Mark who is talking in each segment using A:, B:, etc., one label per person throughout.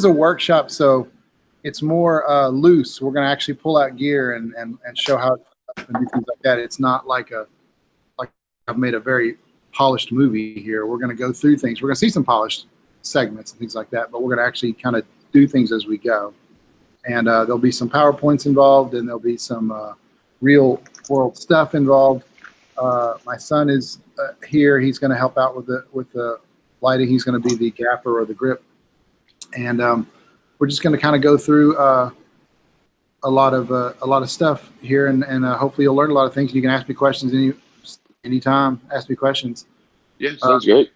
A: a workshop, so it's more loose. We're going to actually pull out gear and show how and do things like that. It's not like I've made a very polished movie here. We're going to go through things. We're going to see some polished segments and things like that, but we're going to actually kind of do things as we go. And there'll be some PowerPoints involved, and there'll be some real world stuff involved. My son is here. He's going to help out with the lighting. He's going to be the gaffer or the grip, and we're just going to kind of go through a lot of stuff here, and hopefully you'll learn a lot of things. You can ask me questions anytime. Ask me questions.
B: Yeah, sounds great.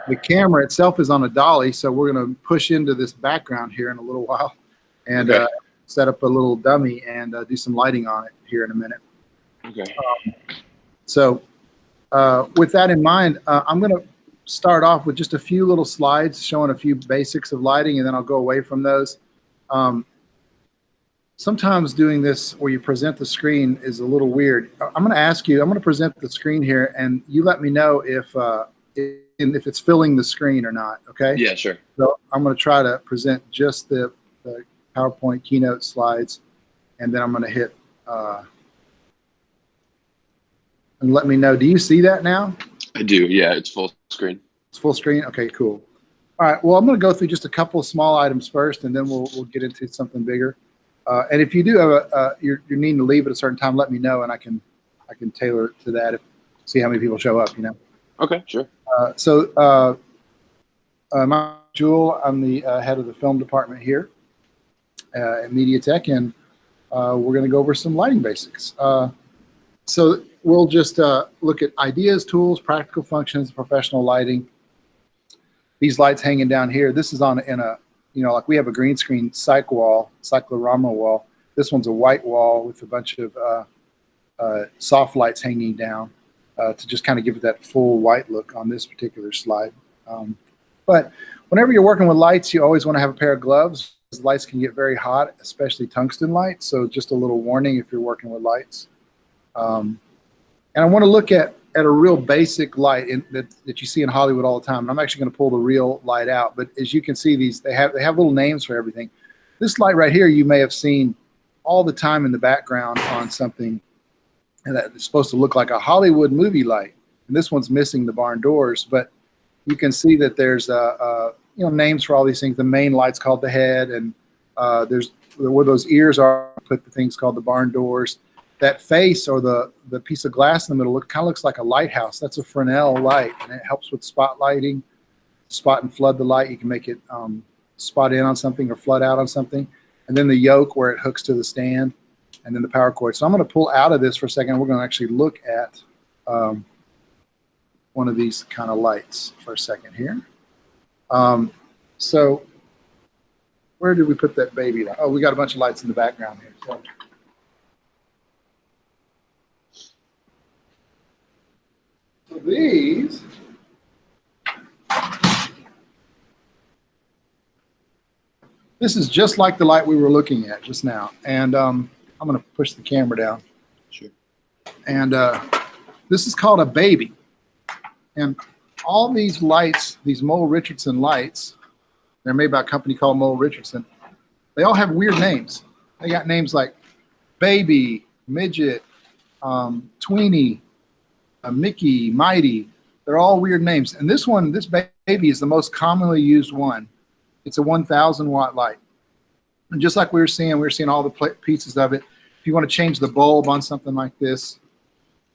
A: The camera itself is on a dolly, so we're going to push into this background here in a little while, and set up a little dummy and do some lighting on it here in a minute.
B: Okay.
A: So with that in mind, I'm going to start off with just a few little slides showing a few basics of lighting, and then I'll go away from those. Sometimes doing this where you present the screen is a little weird. I'm going to ask you, I'm going to present the screen here, and you let me know if it's filling the screen or not, okay?
B: Yeah, sure.
A: So I'm going to try to present just the PowerPoint keynote slides, and then I'm going to hit and let me know. Do you see that now?
B: I do, yeah, it's full screen.
A: It's full screen? Okay, cool. All right, well, I'm going to go through just a couple of small items first, and then we'll get into something bigger. And if you do have you're needing to leave at a certain time, let me know, and I can tailor it to that. See how many people show up, you know.
B: Okay, sure.
A: I'm Jewell. I'm the head of the film department here at MediaTech, and we're going to go over some lighting basics. So we'll just look at ideas, tools, practical functions, professional lighting. These lights hanging down here. This is in a like we have a green screen cyclorama wall. This one's a white wall with a bunch of soft lights hanging down to just kind of give it that full white look on this particular slide. But whenever you're working with lights, you always want to have a pair of gloves. Because lights can get very hot, especially tungsten lights. So just a little warning if you're working with lights. And I want to look at a real basic light that you see in Hollywood all the time. And I'm actually going to pull the real light out. But as you can see, they have little names for everything. This light right here, you may have seen all the time in the background on something that is supposed to look like a Hollywood movie light. And this one's missing the barn doors, but you can see that there's names for all these things. The main light's called the head, and there's where those ears are, put the things called the barn doors. That face or the piece of glass in the middle kind of looks like a lighthouse. That's a Fresnel light, and it helps with spotlighting. Spot and flood the light. You can make it spot in on something or flood out on something. And then the yoke where it hooks to the stand, and then the power cord. So I'm going to pull out of this for a second. We're going to actually look at one of these kind of lights for a second here. So where did we put that baby? Oh, we got a bunch of lights in the background here. So these this is just like the light we were looking at just now. And I'm going to push the camera down.
B: Sure.
A: And this is called a baby. And all these lights, these Mole Richardson lights, they're made by a company called Mole Richardson. They all have weird names. They got names like Baby, Midget, Tweenie, Mickey, Mighty. They're all weird names. And this one, this baby, is the most commonly used one. It's a 1,000 watt light. And just like we were seeing all the pieces of it. If you want to change the bulb on something like this,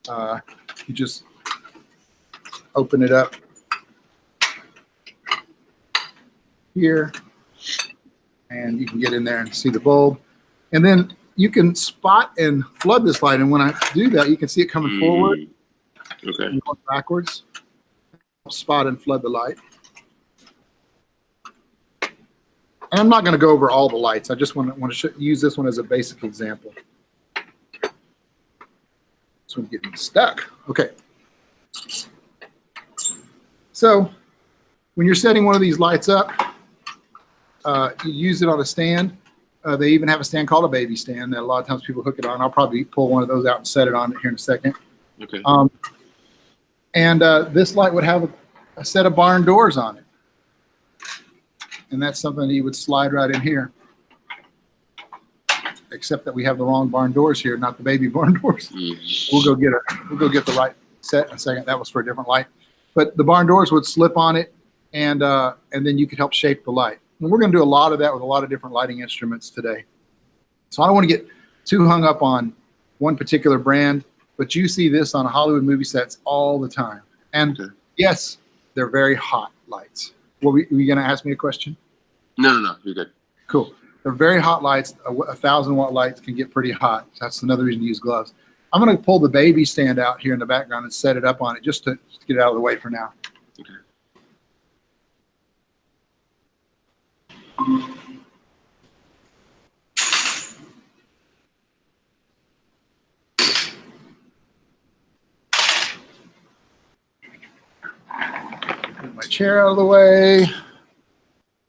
A: you just open it up here, and you can get in there and see the bulb. And then you can spot and flood this light. And when I do that, you can see it coming forward.
B: Okay.
A: And going backwards. Spot and flood the light. And I'm not going to go over all the lights. I just want to use this one as a basic example. This one's getting stuck. Okay. So when you're setting one of these lights up, you use it on a stand. They even have a stand called a baby stand that a lot of times people hook it on. I'll probably pull one of those out and set it on here in a second.
B: Okay.
A: And this light would have a set of barn doors on it. and that's something that you would slide right in here. Except that we have the wrong barn doors here, not the baby barn doors. We'll go get the right set in a second. That was for a different light. But the barn doors would slip on it, and then you could help shape the light. And we're going to do a lot of that with a lot of different lighting instruments today. So I don't want to get too hung up on one particular brand, but you see this on Hollywood movie sets all the time. And yes, they're very hot lights. Were you going to ask me a question?
B: No, you're good.
A: Cool. They're very hot lights. 1,000-watt lights can get pretty hot. That's another reason to use gloves. I'm going to pull the baby stand out here in the background and set it up on it just to get it out of the way for now.
B: Okay.
A: Move my chair out of the way.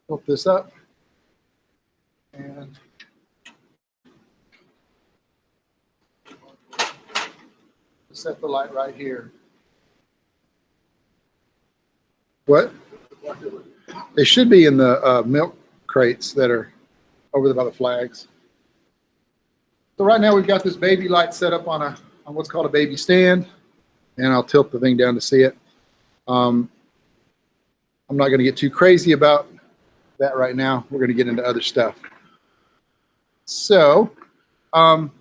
A: Flip this up. And set the light right here. What? They should be in the milk crates that are over there by the flags. So right now we've got this baby light set up on what's called a baby stand, and I'll tilt the thing down to see it. I'm not going to get too crazy about that right now. We're going to get into other stuff. So, and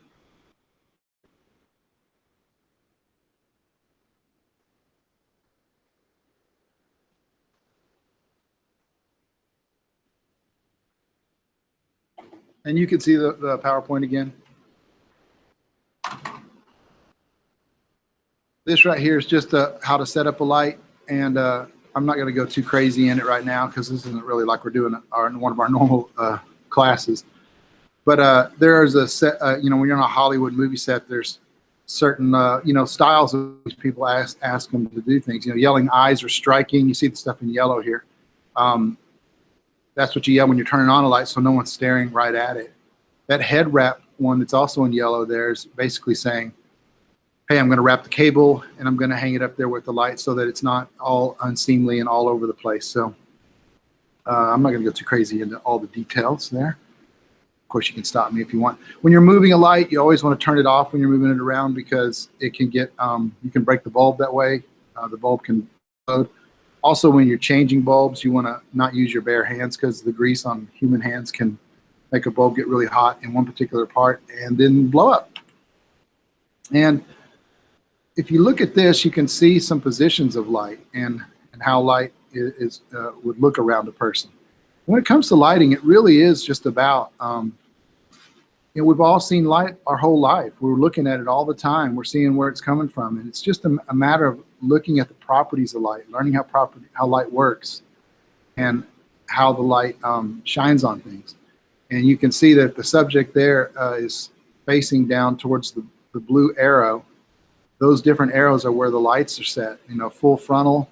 A: you can see the PowerPoint again. This right here is just how to set up a light, and I'm not going to go too crazy in it right now because this isn't really like we're doing one of our normal classes. But there's a set, when you're on a Hollywood movie set, there's certain, styles of people ask them to do things. Yelling eyes or striking. You see the stuff in yellow here. That's what you yell when you're turning on a light, so no one's staring right at it. That head wrap one that's also in yellow there is basically saying, hey, I'm going to wrap the cable and I'm going to hang it up there with the light so that it's not all unseemly and all over the place. So I'm not going to go too crazy into all the details there. Of course, you can stop me if you want. When you're moving a light, you always want to turn it off when you're moving it around because it can get, you can break the bulb that way. The bulb can explode. Also, when you're changing bulbs, you want to not use your bare hands because the grease on human hands can make a bulb get really hot in one particular part and then blow up. And if you look at this, you can see some positions of light and how light would look around a person. When it comes to lighting, it really is just about, we've all seen light our whole life. We're looking at it all the time. We're seeing where it's coming from. And it's just a matter of looking at the properties of light, learning how light works and how the light shines on things. And you can see that the subject there is facing down towards the blue arrow. Those different arrows are where the lights are set, full frontal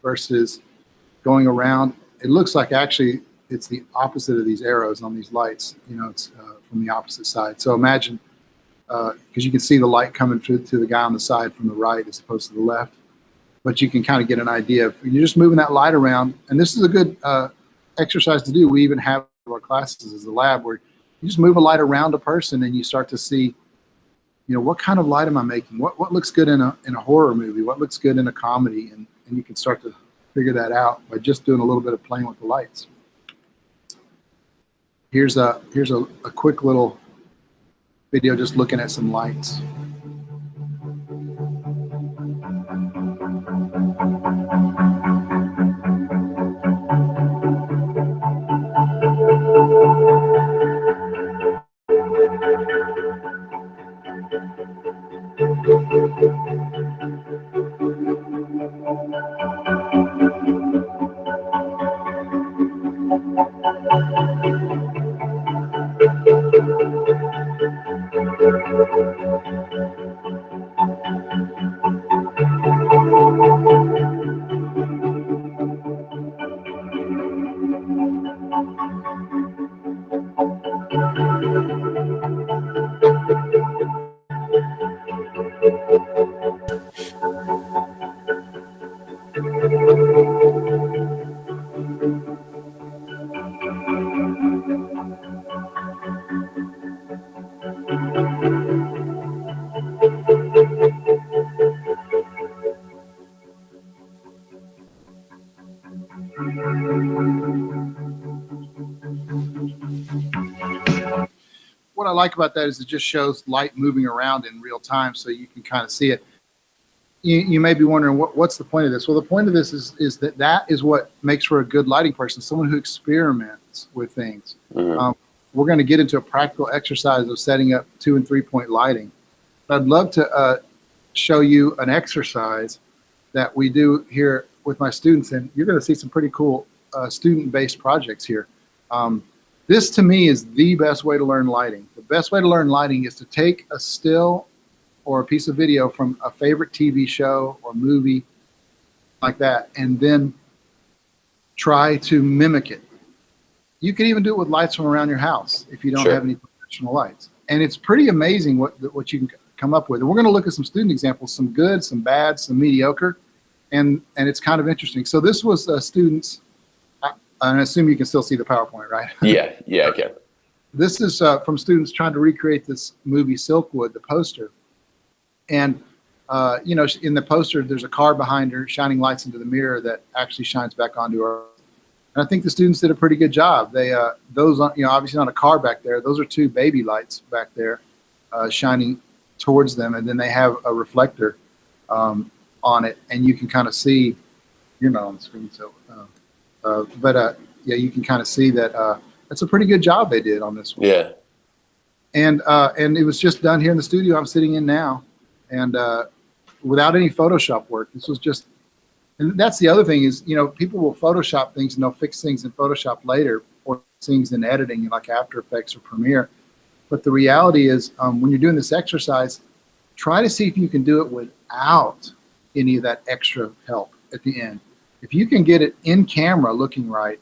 A: versus going around. It looks like actually it's the opposite of these arrows on these lights. It's from the opposite side. So imagine, because you can see the light coming through to the guy on the side from the right as opposed to the left. But you can kind of get an idea. If you're just moving that light around, and this is a good exercise to do. We even have our classes as a lab where you just move a light around a person and you start to see, what kind of light am I making? What looks good in a horror movie? What looks good in a comedy? And you can start to figure that out by just doing a little bit of playing with the lights. Here's a quick little video just looking at some lights. what I like about that is it just shows light moving around in real time, so you can kind of see it. You may be wondering what's the point of this. Well, the point of this is that is what makes for a good lighting person, someone who experiments with things. We're going to get into a practical exercise of setting up 2- and 3-point lighting. I'd love to show you an exercise that we do here with my students, and you're going to see some pretty cool student-based projects here. This to me is the best way to learn lighting. The best way to learn lighting is to take a still or a piece of video from a favorite TV show or movie like that, and then try to mimic it. You can even do it with lights from around your house if you don't have any professional lights. And it's pretty amazing what you can come up with. And we're going to look at some student examples, some good, some bad, some mediocre, and it's kind of interesting. So this was students, I assume you can still see the PowerPoint, right?
C: Yeah, I can.
A: This is from students trying to recreate this movie Silkwood, the poster. And, you know, in the poster, there's a car behind her shining lights into the mirror that actually shines back onto her. And I think the students did a pretty good job. They, those, you know, obviously not a car back there. Those are 2 baby lights back there shining towards them. And then they have a reflector on it. And you can kind of see, you're not on the screen, so, yeah, you can kind of see that that's a pretty good job they did on this one.
C: Yeah.
A: And it was just done here in the studio I'm sitting in now. And without any Photoshop work. This was just, and that's the other thing is, you know, people will Photoshop things and they'll fix things in Photoshop later or things in editing like After Effects or Premiere. But the reality is when you're doing this exercise, try to see if you can do it without any of that extra help at the end. If you can get it in camera looking right,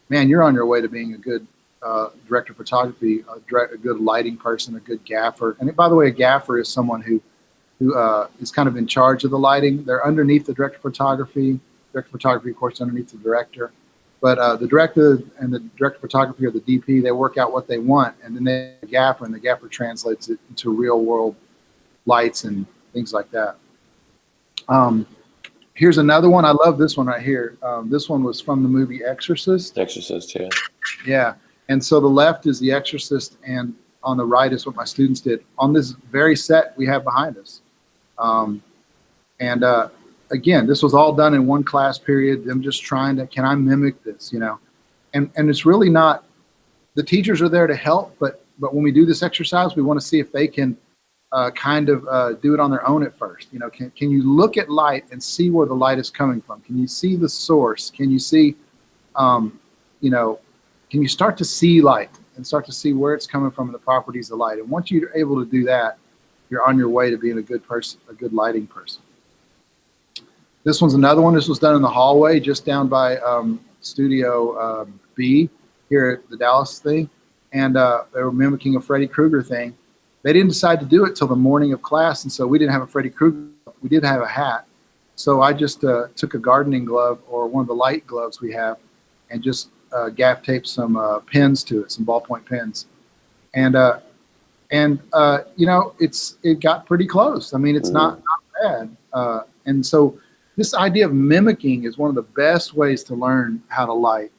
A: man, you're on your way to being a good director of photography, a good lighting person, a good gaffer. And by the way, a gaffer is someone who is kind of in charge of the lighting. They're underneath the director of photography. Director of photography, of course, underneath the director. But the director and the director of photography or the DP, they work out what they want, and then they have a gaffer, and the gaffer translates it into real world lights and things like that. Here's another one. I love this one right here. This one was from the movie Exorcist.
C: Exorcist, yeah. Yeah.
A: And so the left is The Exorcist, and on the right is what my students did on this very set we have behind us. Again, this was all done in one class period, them just trying to, can I mimic this, you know? And it's really not, the teachers are there to help, but when we do this exercise, we want to see if they can kind of do it on their own at first. You know, can you look at light and see where the light is coming from? Can you see the source? Can you see, you know, can you start to see light and start to see where it's coming from and the properties of light? And once you're able to do that, you're on your way to being a good person, a good lighting person. This one's another one. This was done in the hallway just down by Studio B here at the Dallas thing. And they were mimicking a Freddy Krueger thing. They didn't decide to do it till the morning of class, and so we didn't have a Freddy Krueger. We did have a hat. So I just took a gardening glove or one of the light gloves we have and just gaff taped some pins to it, some ballpoint pins. And you know, it got pretty close. I mean, it's not bad. And so this idea of mimicking is one of the best ways to learn how to light.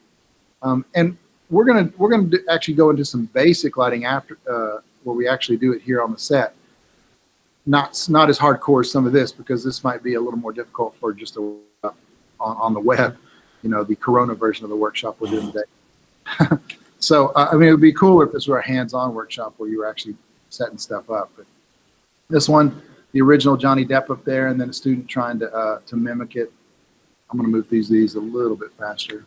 A: And we're gonna actually go into some basic lighting after where we actually do it here on the set. Not as hardcore as some of this, because this might be a little more difficult for just on the web, you know, the Corona version of the workshop we're doing today. So I mean, it would be cooler if this were a hands-on workshop where you were actually setting stuff up. But this one, the original Johnny Depp up there, and then a student trying to mimic it. I'm going to move these a little bit faster.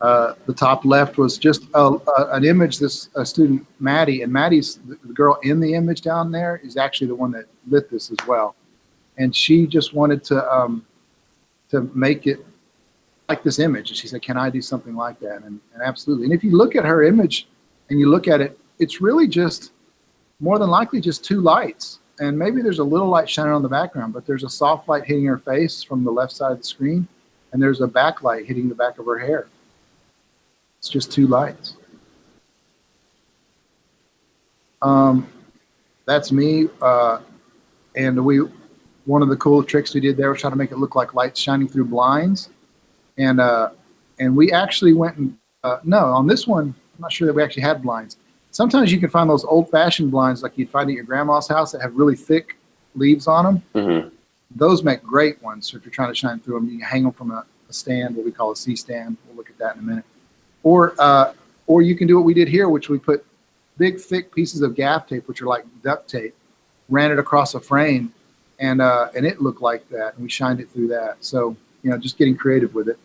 A: The top left was just an image, this student, Maddie, and Maddie's, the girl in the image down there is actually the one that lit this as well. And she just wanted to make it like this image. And she said, can I do something like that? And absolutely. And if you look at her image and you look at it, it's really just more than likely just 2 lights. And maybe there's a little light shining on the background, but there's a soft light hitting her face from the left side of the screen. And there's a backlight hitting the back of her hair. It's just 2 lights. That's me. And one of the cool tricks we did there was try to make it look like lights shining through blinds. And we actually went and, no, on this one, I'm not sure that we actually had blinds. Sometimes you can find those old-fashioned blinds like you'd find at your grandma's house that have really thick leaves on them.
C: Mm-hmm.
A: Those make great ones. So if you're trying to shine through them, you can hang them from a stand, what we call a C-stand. We'll look at that in a minute. Or you can do what we did here, which we put big, thick pieces of gaff tape, which are like duct tape, ran it across a frame, and it looked like that, and we shined it through that. So, you know, just getting creative with it.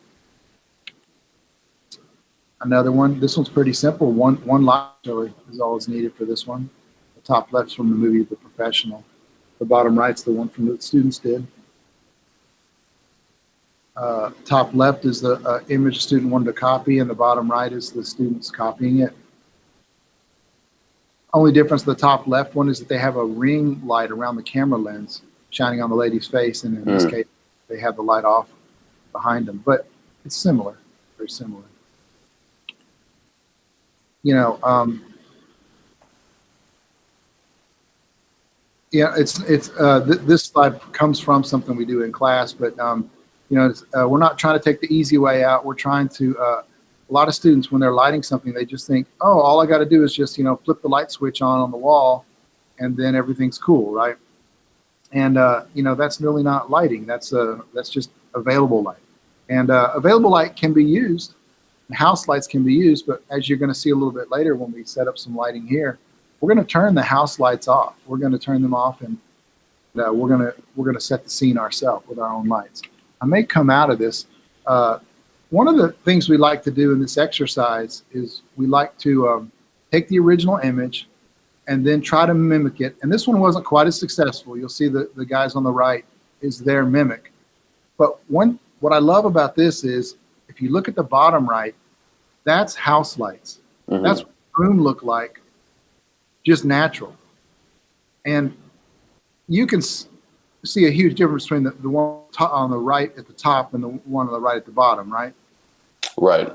A: Another one, this one's pretty simple. One light really is all that's needed for this one. The top left's from the movie The Professional. The bottom right's the one from the students did. Top left is the image the student wanted to copy, and the bottom right is the students copying it. Only difference, the top left one is that they have a ring light around the camera lens shining on the lady's face, and in this case, they have the light off behind them. But it's similar, very similar. You know, yeah, this slide comes from something we do in class, but you know, we're not trying to take the easy way out. We're trying to. A lot of students, when they're lighting something, they just think, oh, all I got to do is just, you know, flip the light switch on the wall, and then everything's cool, right? And you know, that's really not lighting. That's just available light, and available light can be used. House lights can be used, but as you're going to see a little bit later when we set up some lighting here, we're going to turn the house lights off. We're going to turn them off, and we're going to set the scene ourselves with our own lights. I may come out of this. One of the things we like to do in this exercise is we like to take the original image and then try to mimic it. And this one wasn't quite as successful. You'll see the guys on the right is their mimic. But what I love about this is, if you look at the bottom right, that's house lights.
C: Mm-hmm.
A: That's what the room looked like, just natural. And you can see a huge difference between the one on the right at the top and the one on the right at the bottom, right?
C: Right.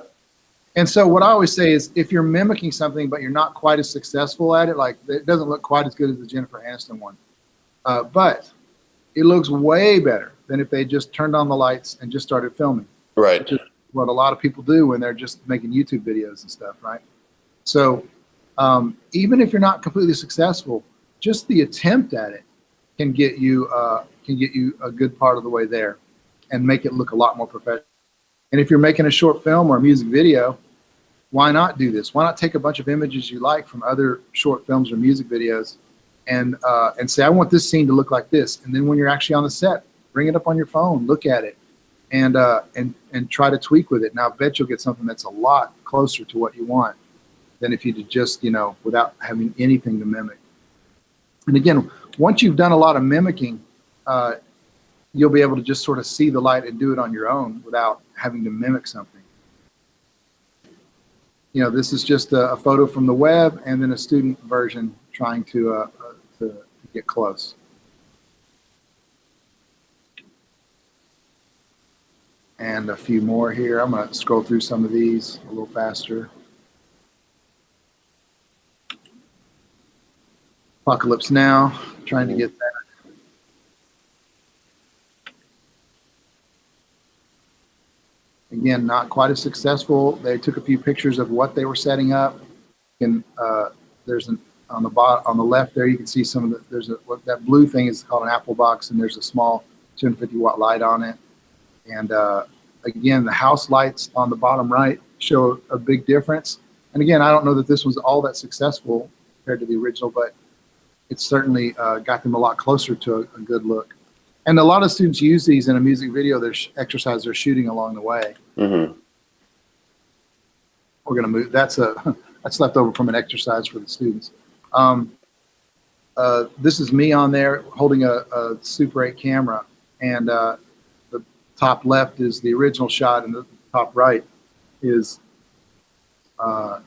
A: And so what I always say is, if you're mimicking something but you're not quite as successful at it, like it doesn't look quite as good as the Jennifer Aniston one, but it looks way better than if they just turned on the lights and just started filming.
C: Right.
A: Which is what a lot of people do when they're just making YouTube videos and stuff, right? So even if you're not completely successful, just the attempt at it can get you a good part of the way there and make it look a lot more professional. And if you're making a short film or a music video, why not do this? Why not take a bunch of images you like from other short films or music videos and say, I want this scene to look like this. And then when you're actually on the set, bring it up on your phone, look at it, and try to tweak with it. Now, I bet you'll get something that's a lot closer to what you want than if you did just, you know, without having anything to mimic. And again, once you've done a lot of mimicking, you'll be able to just sort of see the light and do it on your own without having to mimic something. You know, this is just a photo from the web and then a student version trying to get close. And a few more here. I'm going to scroll through some of these a little faster. Apocalypse Now, trying to get that. Again, not quite as successful. They took a few pictures of what they were setting up. And there's on the left there, you can see some of that blue thing is called an Apple box, and there's a small 250-watt light on it. And again, the house lights on the bottom right show a big difference. And again, I don't know that this was all that successful compared to the original, but it certainly got them a lot closer to a good look. And a lot of students use these in a music video, their exercise they're shooting along the way.
C: Mm-hmm.
A: We're going to move. That's left over from an exercise for the students. This is me on there holding a Super 8 camera, and the top left is the original shot, and the top right is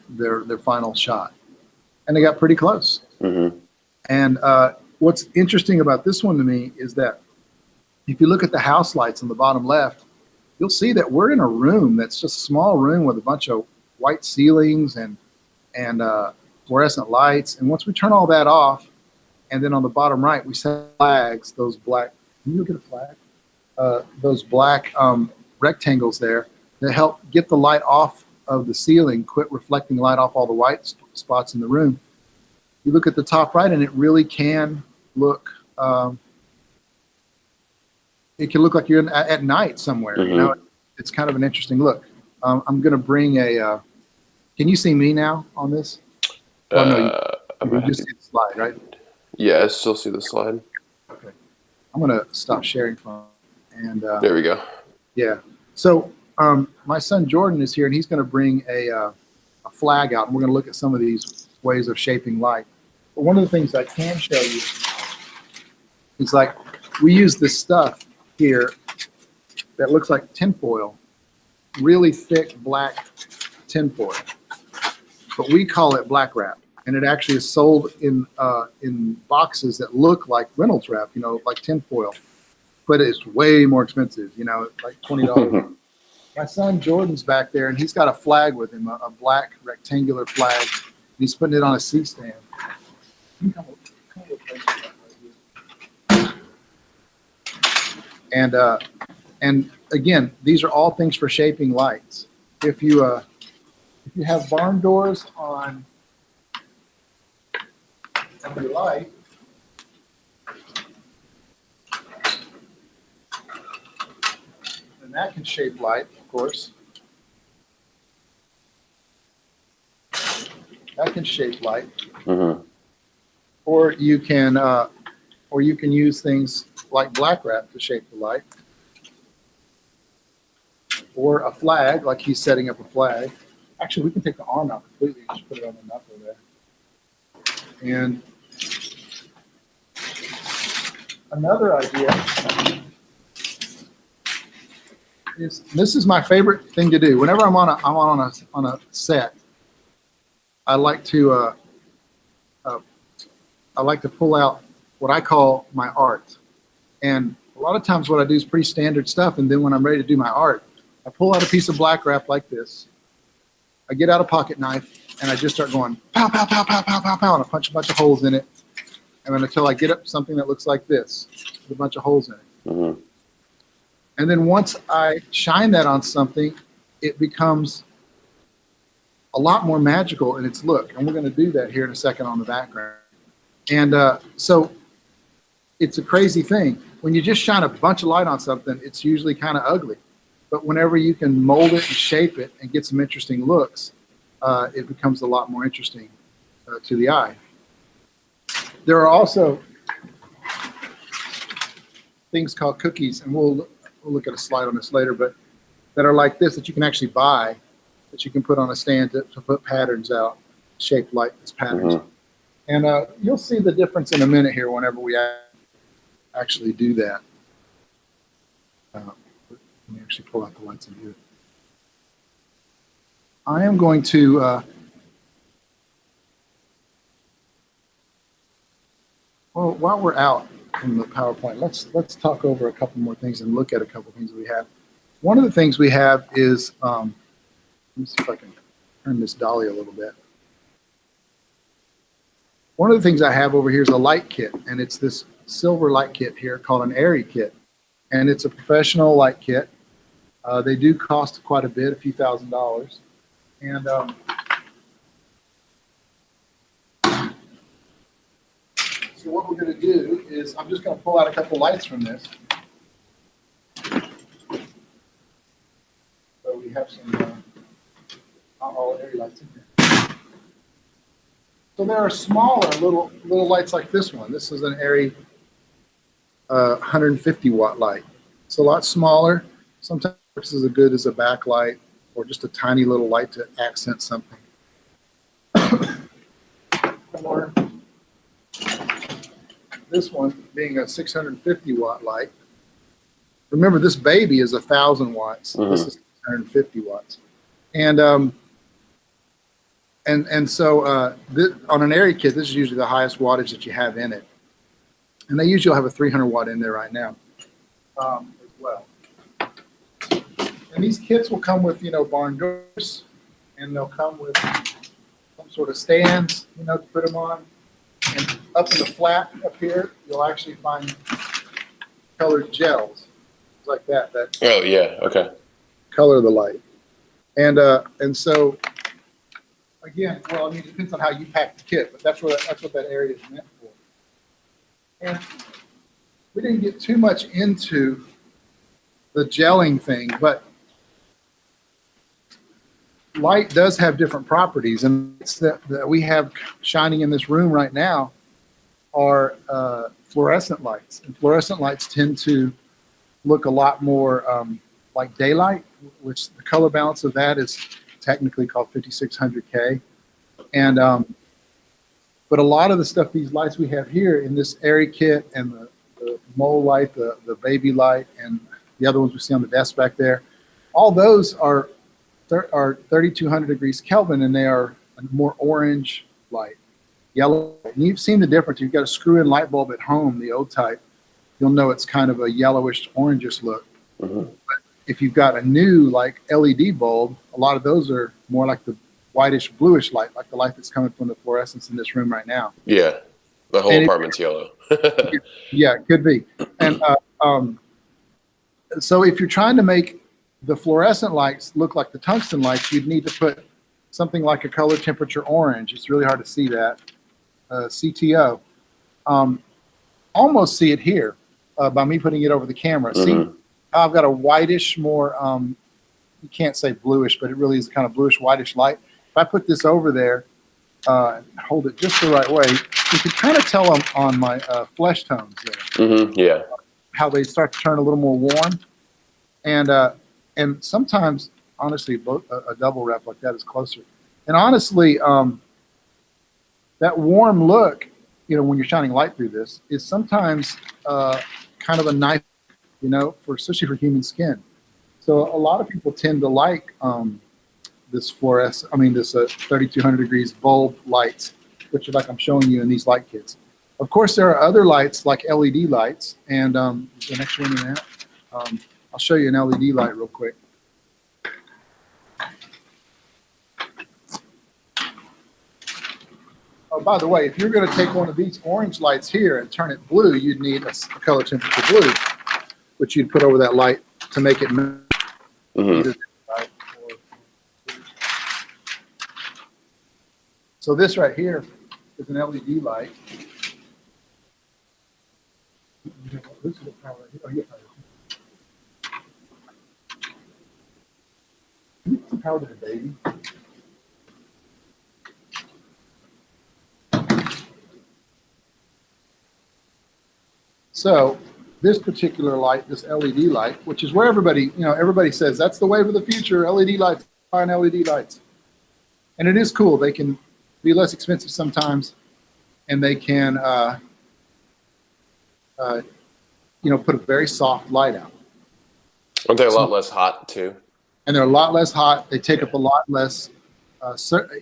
A: their final shot. And they got pretty close.
C: Mm-hmm.
A: And what's interesting about this one to me is that if you look at the house lights on the bottom left, you'll see that we're in a room that's just a small room with a bunch of white ceilings and fluorescent lights. And once we turn all that off, and then on the bottom right, we set flags, those black, can you look at a flag? Those black rectangles there that help get the light off of the ceiling quit reflecting light off all the white spots in the room, you look at the top right and it really can look, it can look like you're at night somewhere. You know, it's kind of an interesting look. I'm going to bring a, can you see me now on this? Oh, no, you just see the slide, right?
C: Yeah, I still see the slide.
A: Okay. I'm going to stop sharing from, and
C: there we go.
A: yeah. So my son Jordan is here, and he's going to bring a flag out, and we're going to look at some of these ways of shaping light. But one of the things I can show you is, like, we use this stuff here that looks like tinfoil, really thick black tinfoil, but we call it black wrap, and it actually is sold in boxes that look like Reynolds wrap, you know, like tinfoil, but it's way more expensive, you know, like $20. My son Jordan's back there, and he's got a flag with him, a black rectangular flag, and he's putting it on a C-stand. And again, these are all things for shaping lights. If you have barn doors on your light, then that can shape light, of course. That can shape light. Or you can use things like black wrap to shape the light, or a flag, like he's setting up a flag. Actually, we can take the arm out completely and just put it on the knuckle there. And another idea is, this is my favorite thing to do. Whenever I'm on a set, I like to pull out what I call my art. And a lot of times what I do is pretty standard stuff, and then when I'm ready to do my art, I pull out a piece of black wrap like this. I get out a pocket knife, and I just start going pow, pow, pow, pow, pow, pow, pow, and I punch a bunch of holes in it. And then until I get up something that looks like this, with a bunch of holes in it. And then once I shine that on something, it becomes a lot more magical in its look. And we're going to do that here in a second on the background. And so it's a crazy thing. When you just shine a bunch of light on something, it's usually kind of ugly. But whenever you can mold it and shape it and get some interesting looks, it becomes a lot more interesting to the eye. There are also things called cookies, and we'll look at a slide on this later, but that are like this, that you can actually buy, that you can put on a stand to put patterns out, shaped like this patterns. And you'll see the difference in a minute here whenever we actually do that. Let me actually pull out the lights and do it. I am going to well, while we're out from the PowerPoint, let's talk over a couple more things and look at a couple things we have. One of the things we have is, let me see if I can turn this dolly a little bit. One of the things I have over here is a light kit, and it's this silver light kit here called an Arri kit, and it's a professional light kit. They do cost quite a bit, a few $1,000s, and so what we're going to do is, I'm just going to pull out a couple lights from this. So we have some not all Arri lights in here. So there are smaller little lights like this one. This is an Arri 150 watt light. It's a lot smaller. Sometimes this is as good as a backlight or just a tiny little light to accent something. Or this one being a 650 watt light. Remember, this baby is 1,000 watts. This is 650 watts. And so on an Arri kit, this is usually the highest wattage that you have in it. And they usually have a 300 watt in there right now as well. And these kits will come with, barn doors, and they'll come with some sort of stands, to put them on. And up in the flat up here, you'll actually find colored gels like that.
C: Oh, yeah, okay.
A: Color the light. And so again, well, I mean, it depends on how you pack the kit, but that's what that area is meant for. And we didn't get too much into the gelling thing, but light does have different properties, and it's that we have shining in this room right now are fluorescent lights, and fluorescent lights tend to look a lot more like daylight, which the color balance of that is technically called 5600K. And but a lot of the stuff, these lights we have here in this Arri kit, and the mole light, the baby light, and the other ones we see on the desk back there, all those are 3200 degrees Kelvin, and they are a more orange light, yellow. And you've seen the difference. You've got a screw-in light bulb at home, the old type. You'll know it's kind of a yellowish, orangish look.
C: Mm-hmm.
A: But if you've got a new like LED bulb, a lot of those are more like the whitish, bluish light, like the light that's coming from the fluorescence in this room right now.
C: Yeah, the whole apartment's yellow.
A: Yeah, it could be. And so if you're trying to make the fluorescent lights look like the tungsten lights, you'd need to put something like a color temperature orange. It's really hard to see that. CTO. Almost see it here by me putting it over the camera.
C: Mm-hmm.
A: See, I've got a whitish, more, you can't say bluish, but it really is a kind of bluish, whitish light. If I put this over there, hold it just the right way, you can kind of tell on my flesh tones there.
C: Mm-hmm. Yeah.
A: How they start to turn a little more warm. And sometimes, honestly, a double wrap like that is closer. And honestly, that warm look, you know, when you're shining light through this, is sometimes kind of a nice, you know, especially for human skin. So a lot of people tend to like this 3200 degrees bulb lights, which is like I'm showing you in these light kits. Of course, there are other lights like LED lights, and the next one in that, I'll show you an LED light real quick. Oh, by the way, if you're going to take one of these orange lights here and turn it blue, you'd need a color temperature blue, which you'd put over that light to make it
C: Mm-hmm.
A: So this right here is an LED light. This is the power. Oh, yeah. Can you put some power to the baby? So this particular light, this LED light, which is where everybody says that's the wave of the future, LED lights, fine LED lights. And it is cool. They can be less expensive sometimes, and they can, put a very soft light out.
C: Aren't they a lot less hot too?
A: And they're a lot less hot. They take up a lot less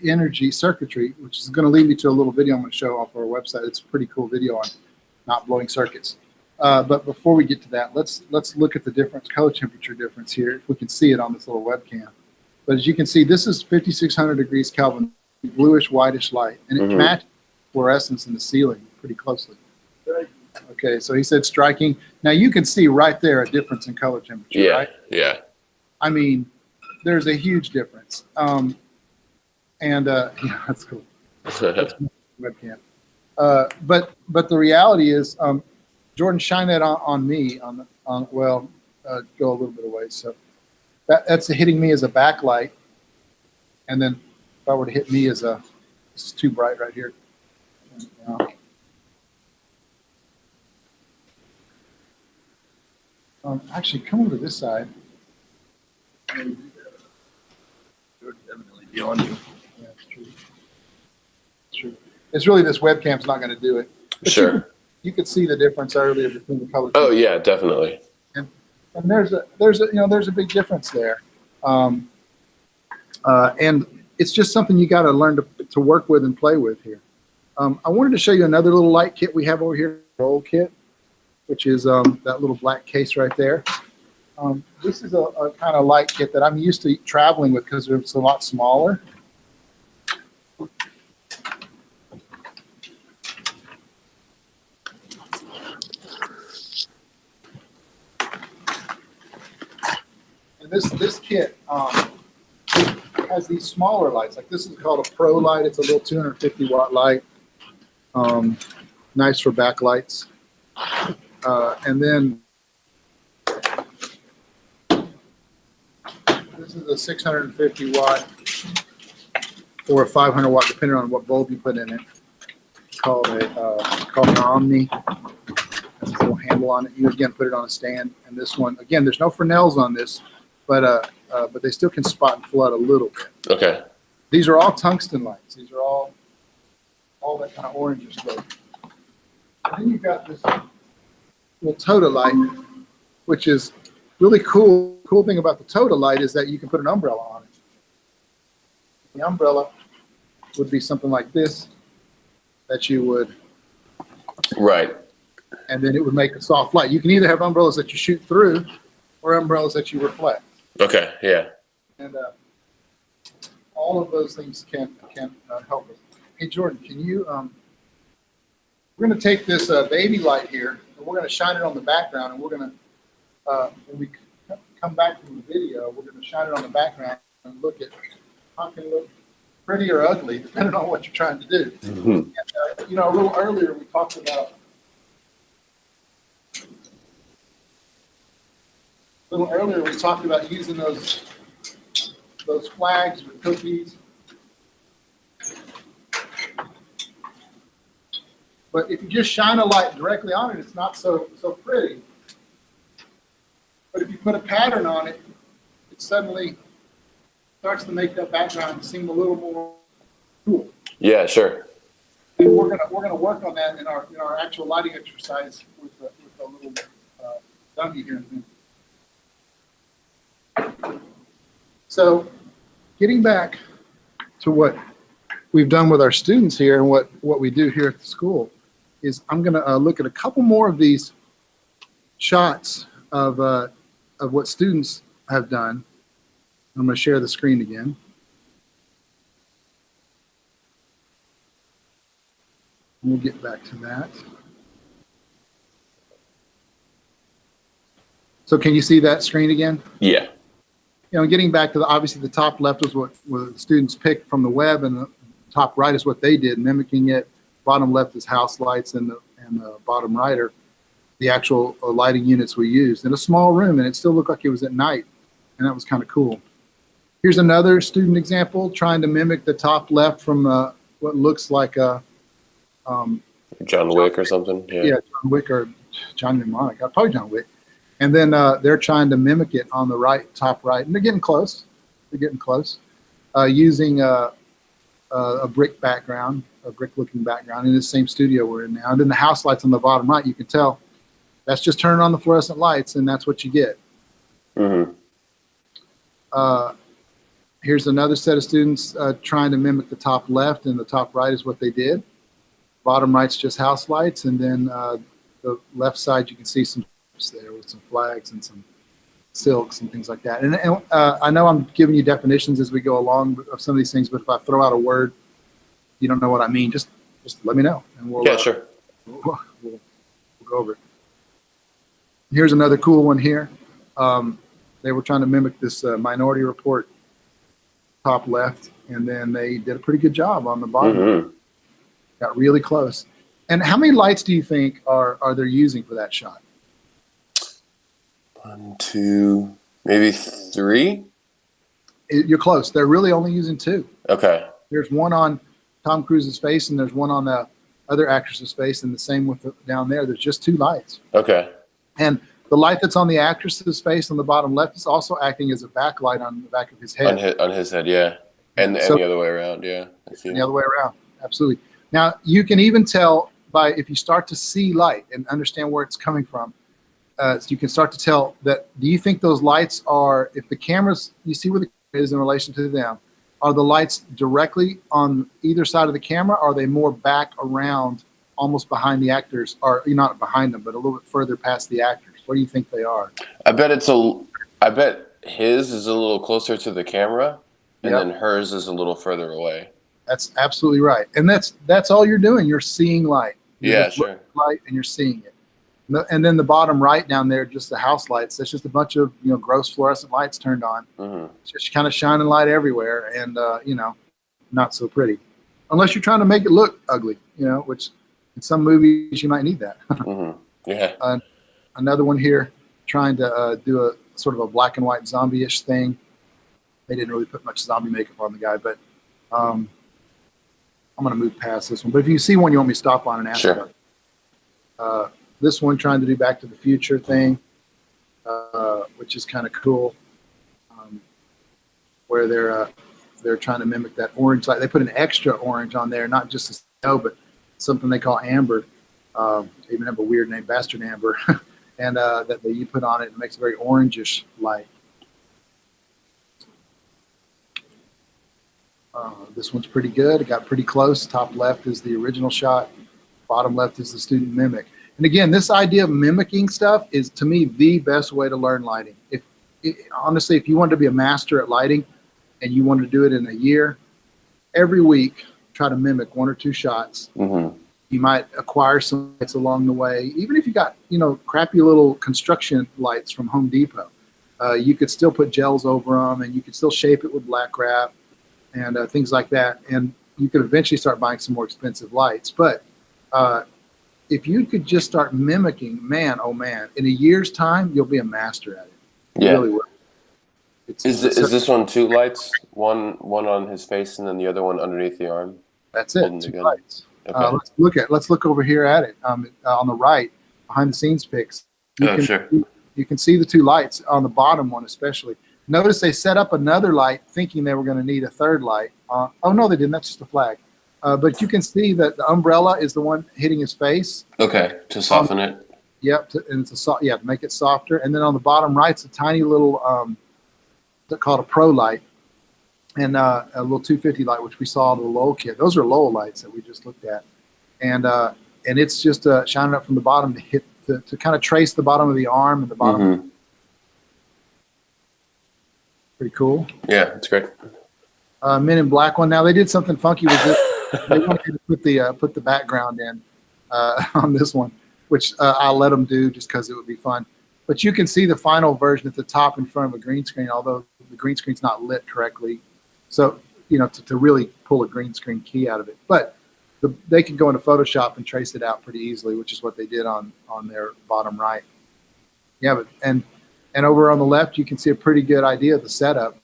A: energy circuitry, which is going to lead me to a little video I'm going to show off our website. It's a pretty cool video on not blowing circuits. But before we get to that, let's look at the difference, color temperature difference here, if we can see it on this little webcam. But as you can see, this is 5600 degrees Kelvin, bluish, whitish light, and it matches fluorescence in the ceiling pretty closely. Okay, so he said striking. Now you can see right there a difference in color temperature, right?
C: Yeah.
A: I mean, there's a huge difference. Yeah, that's cool. That's webcam. But the reality is, Jordan, shine that on me. Go a little bit away. So that's hitting me as a backlight, and then if I were to hit me as a, this is too bright right here. Actually, come over to this side.
D: Definitely beyond you.
A: Yeah, it's true. It's true. It's really this webcam's not going to do it. But
C: Sure.
A: You could see the difference earlier between the colors.
C: Oh yeah, definitely.
A: And there's a big difference there. And it's just something you got to learn to work with and play with here. I wanted to show you another little light kit we have over here, roll kit, which is that little black case right there. This is a kind of light kit that I'm used to traveling with because it's a lot smaller. And this kit, has these smaller lights. Like this is called a Pro light. It's a little 250 watt light. Nice for backlights. And then this is a 650 watt or a 500 watt, depending on what bulb you put in it. It's called an Omni. Has a little handle on it. You again put it on a stand. And this one, again, there's no Fresnels on this, but they still can spot and flood a little bit.
C: Okay.
A: These are all tungsten lights. These are all that kind of orange stuff. And then you've got this little Toda light, which is really cool. Cool thing about the Toda light is that you can put an umbrella on it. The umbrella would be something like this that you would.
C: Right.
A: And then it would make a soft light. You can either have umbrellas that you shoot through or umbrellas that you reflect.
C: Okay. Yeah.
A: And all of those things can help us. Hey, Jordan, can you, we're going to take this baby light here, and we're going to shine it on the background, and we're going to, when we come back from the video, we're going to shine it on the background and look at how it can look pretty or ugly, depending on what you're trying to do.
C: Mm-hmm.
A: And, you know, a little earlier we talked about using those flags with cookies. But if you just shine a light directly on it, it's not so pretty. But if you put a pattern on it, it suddenly starts to make that background seem a little more cool.
C: Yeah, sure.
A: And we're gonna work on that in our actual lighting exercise with a little dummy here in a minute. So, getting back to what we've done with our students here and what we do here at the school is I'm going to look at a couple more of these shots of what students have done. I'm going to share the screen again. We'll get back to that. So can you see that screen again?
C: Yeah.
A: You know, getting back to obviously the top left was what the students picked from the web, and the top right is what they did, mimicking it. Bottom left is house lights, and the bottom right are the actual lighting units we used in a small room, and it still looked like it was at night, and that was kind of cool. Here's another student example trying to mimic the top left from what looks like a
C: John Wick or something. Yeah.
A: Yeah, John Wick or John Mnemonic, probably John Wick. And then they're trying to mimic it on the right, top right, and they're getting close. They're getting close, using a brick background, a brick-looking background in the same studio we're in now. And then the house lights on the bottom right, you can tell that's just turning on the fluorescent lights, and that's what you get.
C: Mm-hmm.
A: Here's another set of students trying to mimic the top left, and the top right is what they did. Bottom right's just house lights, and then the left side you can see some there with some flags and some silks and things like that. And I know I'm giving you definitions as we go along of some of these things, but if I throw out a word you don't know what I mean, just let me know, and we'll
C: Sure.
A: We'll go over it. Here's another cool one here. They were trying to mimic this Minority Report top left, and then they did a pretty good job on the bottom.
C: Mm-hmm.
A: Got really close. And how many lights do you think are they using for that shot?
C: 1, 2, maybe 3.
A: You're close. They're really only using 2.
C: Okay.
A: There's one on Tom Cruise's face, and there's one on the other actress's face, and the same with down there. There's just 2 lights.
C: Okay.
A: And the light that's on the actress's face on the bottom left is also acting as a backlight on the back of his head.
C: On his head, yeah. And
A: So-
C: the other way around, yeah. I see.
A: The other way around, absolutely. Now, you can even tell by if you start to see light and understand where it's coming from, so you can start to tell that, do you think those lights are, if the cameras, you see where the camera is in relation to them, are the lights directly on either side of the camera, or are they more back around, almost behind the actors, or not behind them, but a little bit further past the actors? What do you think they are?
C: I bet his is a little closer to the camera, and then hers is a little further away.
A: That's absolutely right. And that's all you're doing. You're seeing light. You're
C: Yeah,
A: just
C: sure.
A: looking at light and you're seeing it. And then the bottom right down there, just the house lights. That's just a bunch of, you know, gross fluorescent lights turned on. It's just kind of shining light everywhere, and you know, not so pretty, unless you're trying to make it look ugly, you know, which in some movies you might need that.
C: Yeah.
A: Another one here, trying to do a sort of a black and white zombie-ish thing. They didn't really put much zombie makeup on the guy, but I'm going to move past this one. But if you see one you want me to stop on and ask about. This one, trying to do Back to the Future thing, which is kind of cool, where they're trying to mimic that orange light. They put an extra orange on there, not just the snow, but something they call amber. They even have a weird name, bastard amber, and that you put on it, and it makes a very orangish light. This one's pretty good. It got pretty close. Top left is the original shot. Bottom left is the student mimic. And again, this idea of mimicking stuff is, to me, the best way to learn lighting. Honestly, if you wanted to be a master at lighting and you wanted to do it in a year, every week, try to mimic 1 or 2 shots. You might acquire some lights along the way. Even if you got, you know, crappy little construction lights from Home Depot, you could still put gels over them, and you could still shape it with black wrap and things like that. And you could eventually start buying some more expensive lights. But if you could just start mimicking, man, oh man, in a year's time, you'll be a master at it. You really will.
C: Is this one 2 lights? One on his face and then the other one underneath the arm?
A: That's it, 2 lights.
C: Okay.
A: Let's look over here at it. On the right, behind the scenes pics. You can see the 2 lights on the bottom one especially. Notice they set up another light thinking they were going to need a 3rd light. Oh no, they didn't. That's just a flag. But you can see that the umbrella is the one hitting his face.
C: Okay, to soften it.
A: Yep, and it's to make it softer. And then on the bottom right's a tiny little called a pro light, and a little 250 light, which we saw the Lowell kit. Those are Lowell lights that we just looked at, and it's just shining up from the bottom to hit to kind of trace the bottom of the arm and the bottom. Pretty cool.
C: Yeah, it's great.
A: Men in Black one. Now they did something funky with this. They wanted to put the background in on this one, which I'll let them do just because it would be fun. But you can see the final version at the top in front of a green screen, although the green screen's not lit correctly. So, you know, to really pull a green screen key out of it. But they can go into Photoshop and trace it out pretty easily, which is what they did on their bottom right. Yeah, but and over on the left, you can see a pretty good idea of the setup.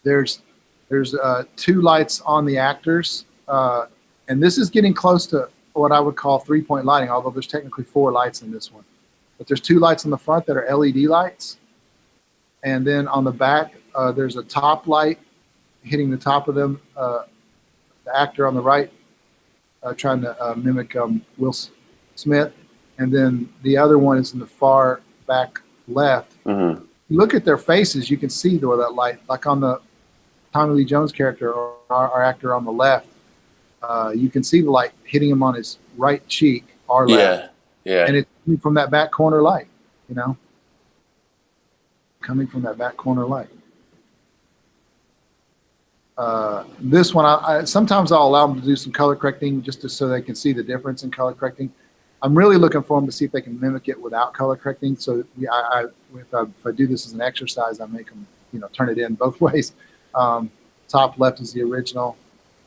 A: There's 2 lights on the actors, and this is getting close to what I would call 3-point lighting, although there's technically 4 lights in this one. But there's 2 lights on the front that are LED lights, and then on the back, there's a top light hitting the top of them. The actor on the right trying to mimic Will Smith, and then the other one is in the far back left. You look at their faces, you can see where that light, like on the Tommy Lee Jones character or our actor on the left, you can see the light hitting him on his right cheek, our left.
C: Yeah.
A: And it's coming from that back corner light, you know? Coming from that back corner light. This one, sometimes I'll allow them to do some color correcting just so they can see the difference in color correcting. I'm really looking for them to see if they can mimic it without color correcting. So if I do this as an exercise, I make them, you know, turn it in both ways. Top left is the original,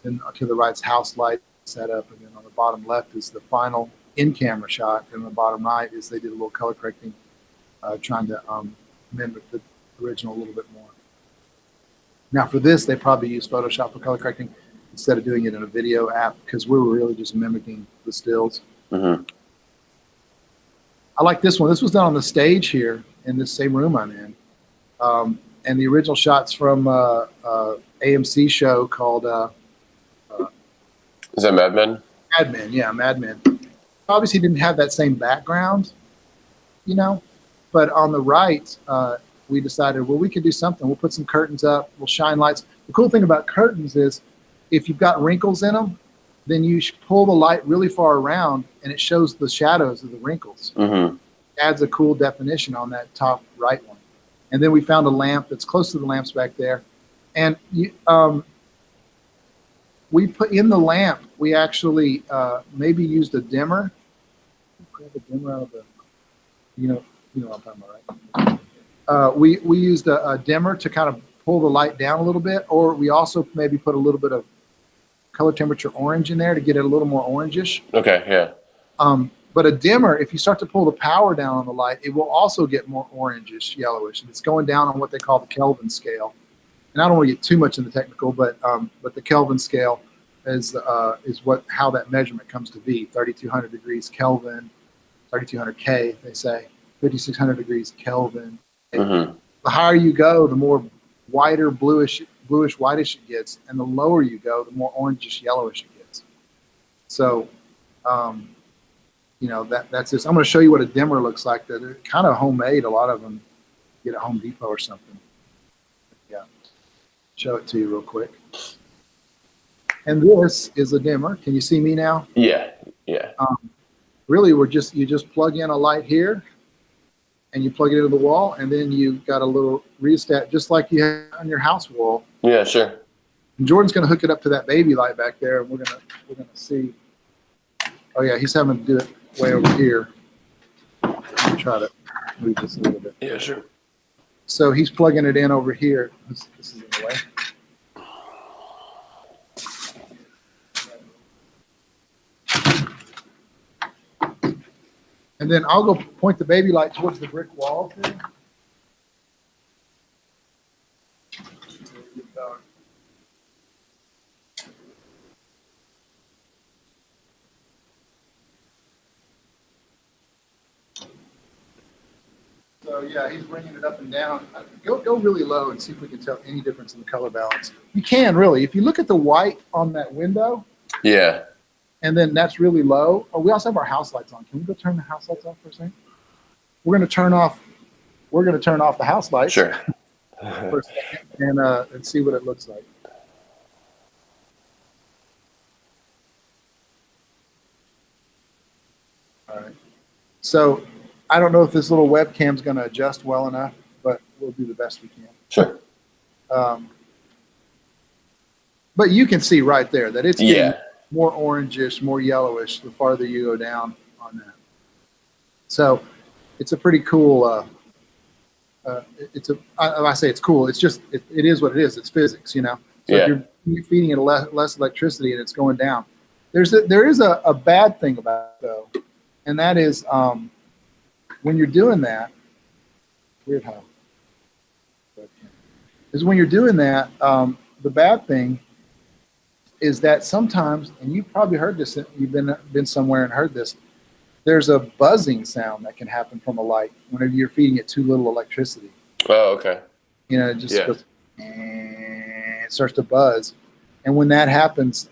A: then to the right's house light setup, and then on the bottom left is the final in-camera shot, and on the bottom right is they did a little color correcting, trying to mimic the original a little bit more. Now for this, they probably use Photoshop for color correcting instead of doing it in a video app, because we were really just mimicking the stills. I like this one. This was done on the stage here in this same room I'm in. And the original shot's from AMC show called
C: Is that Mad Men?
A: Mad Men, yeah, Mad Men. Obviously didn't have that same background, you know, but on the right, we decided, well, we could do something. We'll put some curtains up, we'll shine lights. The cool thing about curtains is if you've got wrinkles in them, then you pull the light really far around and it shows the shadows of the wrinkles. Adds a cool definition on that top right one. And then we found a lamp that's close to the lamps back there. And we put in the lamp, we actually maybe used a dimmer. Grab a dimmer out of the You know what I'm talking about, right? We used a dimmer to kind of pull the light down a little bit, or we also maybe put a little bit of color temperature orange in there to get it a little more orangish.
C: Okay, yeah.
A: But a dimmer, if you start to pull the power down on the light, it will also get more orangish, yellowish. And it's going down on what they call the Kelvin scale. And I don't want to get too much in the technical, but the Kelvin scale is how that measurement comes to be. 3,200 degrees Kelvin, 3,200 K, they say, 5,600 degrees Kelvin.
C: Mm-hmm.
A: The higher you go, the more whiter, bluish whitish it gets, and the lower you go, the more orangish yellowish it gets. So, that's this. I'm going to show you what a dimmer looks like. They're kind of homemade. A lot of them get at Home Depot or something. Yeah, show it to you real quick. And this is a dimmer. Can you see me now?
C: Yeah.
A: Really, you just plug in a light here, and you plug it into the wall, and then you've got a little rheostat, just like you have on your house wall.
C: Yeah, sure.
A: And Jordan's going to hook it up to that baby light back there, and we're gonna see. Oh yeah, he's having to do it way over here. Let me try to move this a little bit.
C: Yeah, sure.
A: So he's plugging it in over here. This is in the way. And then I'll go point the baby light towards the brick wall too. So yeah, he's bringing it up and down. Go really low and see if we can tell any difference in the color balance. You can really. If you look at the white on that window,
C: Yeah.
A: and then that's really low. Oh, we also have our house lights on. Can we go turn the house lights off for a second? We're going to turn off the house lights
C: Sure.
A: for a second and see what it looks like. All right. So I don't know if this little webcam is going to adjust well enough, but we'll do the best we can.
C: Sure.
A: But you can see right there that it's getting
C: Yeah.
A: more orangish, more yellowish the farther you go down on that. So it's a pretty cool. I say it's cool. It's just it is what it is. It's physics, So
C: Yeah.
A: if you're feeding it less electricity and it's going down, there is a bad thing about it though, and that is when you're doing that. Weird how. Is when you're doing that. The bad thing is that sometimes, and you've probably heard this, you've been somewhere and heard this, there's a buzzing sound that can happen from a light whenever you're feeding it too little electricity.
C: Oh, okay.
A: It just goes, it starts to buzz. And when that happens,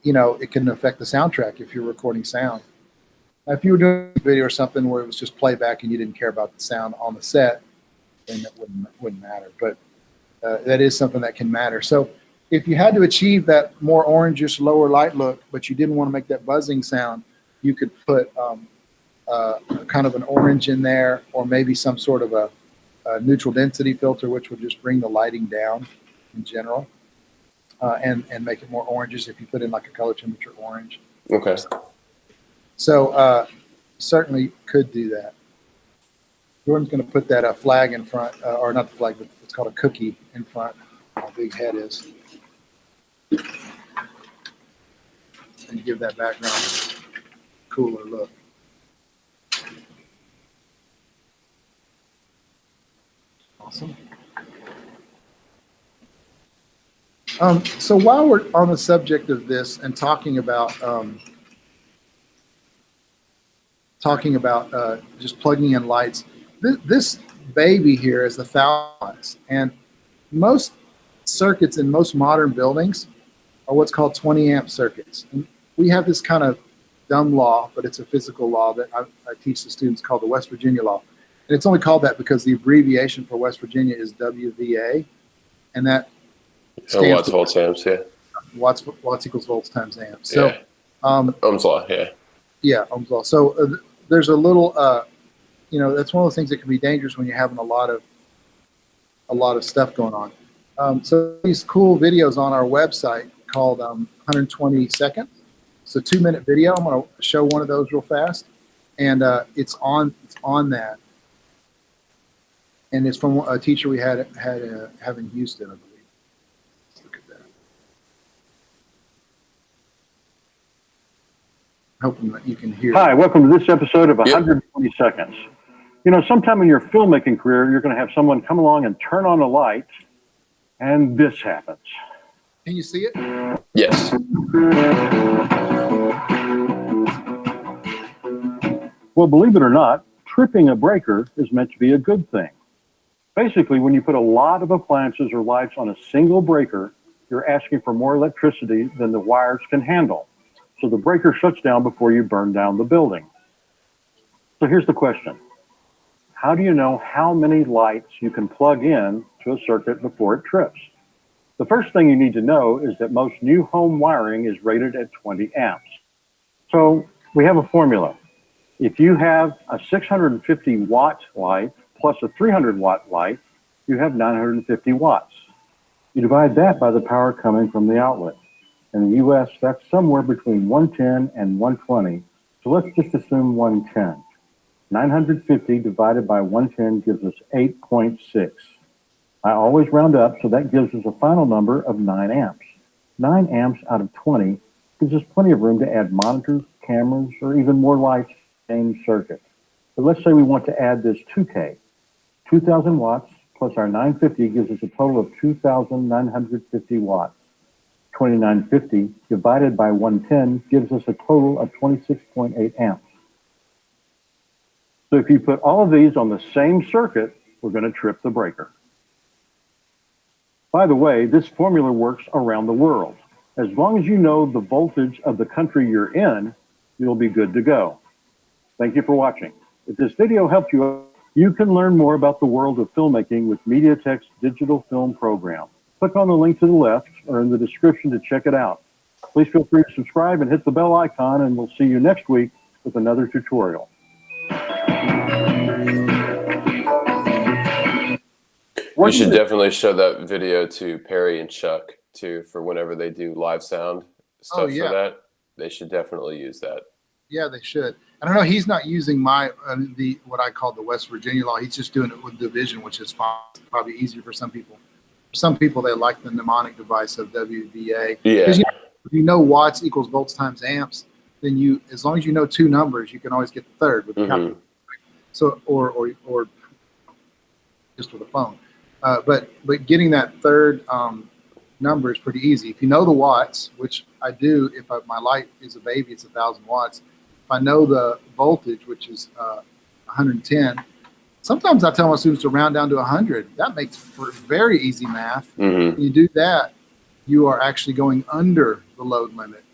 A: it can affect the soundtrack if you're recording sound. Now, if you were doing a video or something where it was just playback and you didn't care about the sound on the set, then it wouldn't matter. But that is something that can matter. So if you had to achieve that more orangish, lower light look, but you didn't want to make that buzzing sound, you could put kind of an orange in there, or maybe some sort of a neutral density filter, which would just bring the lighting down in general, and make it more orangish if you put in like a color temperature orange.
C: Okay.
A: So certainly could do that. Jordan's going to put that flag in front, or not the flag, but it's called a cookie in front. How big head is. And give that background cooler look. Awesome. So while we're on the subject of this and talking about just plugging in lights, this baby here is the phallus, and most circuits in most modern buildings are what's called 20 amp circuits. And we have this kind of dumb law, but it's a physical law that I teach the students called the West Virginia law. And it's only called that because the abbreviation for West Virginia is WVA, and that stands
C: Watts, volts, amps, yeah.
A: Watts equals volts times amps. So,
C: Yeah. Ohm's law, yeah.
A: Yeah, Ohm's law. So there's a little, that's one of the things that can be dangerous when you're having a lot of stuff going on. So these cool videos on our website called 120 seconds. It's a 2-minute video. I'm going to show one of those real fast. and it's on that, and it's from a teacher we had in Houston, I believe. Let's look at that. Hoping that you can hear.
E: Hi, welcome to this episode of 120 Seconds. You know, sometime in your filmmaking career, you're going to have someone come along and turn on a light, and this happens.
A: Can you see it?
C: Yes.
E: Well, believe it or not, tripping a breaker is meant to be a good thing. Basically, when you put a lot of appliances or lights on a single breaker, you're asking for more electricity than the wires can handle. So the breaker shuts down before you burn down the building. So here's the question. How do you know how many lights you can plug in to a circuit before it trips? The first thing you need to know is that most new home wiring is rated at 20 amps. So we have a formula. If you have a 650 watt light plus a 300 watt light, you have 950 watts. You divide that by the power coming from the outlet. In the US, that's somewhere between 110 and 120. So let's just assume 110. 950 divided by 110 gives us 8.6. I always round up, so that gives us a final number of 9 amps. 9 amps out of 20 gives us plenty of room to add monitors, cameras, or even more lights to the same circuit. But let's say we want to add this 2K. 2,000 watts plus our 950 gives us a total of 2,950 watts. 2,950 divided by 110 gives us a total of 26.8 amps. So if you put all of these on the same circuit, we're going to trip the breaker. By the way, this formula works around the world. As long as you know the voltage of the country you're in, you'll be good to go. Thank you for watching. If this video helped you, you can learn more about the world of filmmaking with MediaTek's digital film program. Click on the link to the left or in the description to check it out. Please feel free to subscribe and hit the bell icon, and we'll see you next week with another tutorial.
C: You should definitely show that video to Perry and Chuck too, for whenever they do live sound stuff for that. They should definitely use that.
A: Yeah, they should. I don't know. He's not using my what I call the West Virginia law. He's just doing it with division, which is fine. It's probably easier for some people. For some people, they like the mnemonic device of WVA.
C: Yeah.
A: Because if you know watts equals volts times amps, then you, as long as you know two numbers, you can always get the third with the calculator. So or just with a phone. But getting that third number is pretty easy. If you know the watts, which I do, if my light is a baby, it's 1,000 watts. If I know the voltage, which is 110, sometimes I tell my students to round down to 100. That makes for very easy math. When you do that, you are actually going under the load limit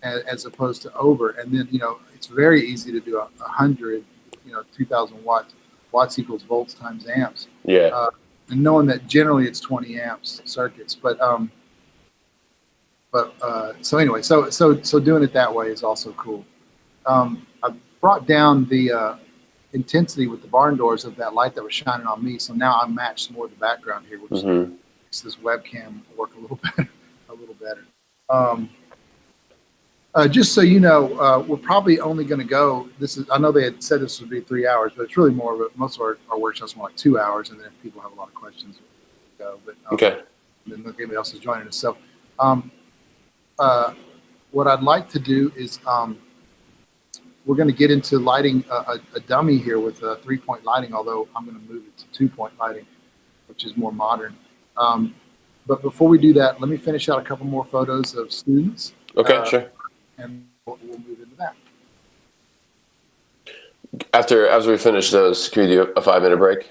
A: as opposed to over. And then, it's very easy to do 100, 2,000 watts equals volts times amps.
C: Yeah.
A: And knowing that generally it's 20 amps circuits, so anyway, so doing it that way is also cool. I brought down the intensity with the barn doors of that light that was shining on me, so now I matched more of the background here, which makes this webcam work a little better. Just so you know, we're probably only going to go. I know they had said this would be 3 hours, but it's really more of it. Most of our workshops are like 2 hours, and then if people have a lot of questions, we'll go. But
C: okay.
A: Then anybody else is joining us. So, what I'd like to do is we're going to get into lighting a dummy here with 3-point lighting. Although I'm going to move it to 2-point lighting, which is more modern. But before we do that, let me finish out a couple more photos of students.
C: Okay, sure.
A: And we'll move into that.
C: As we finish those, can we do a 5-minute break?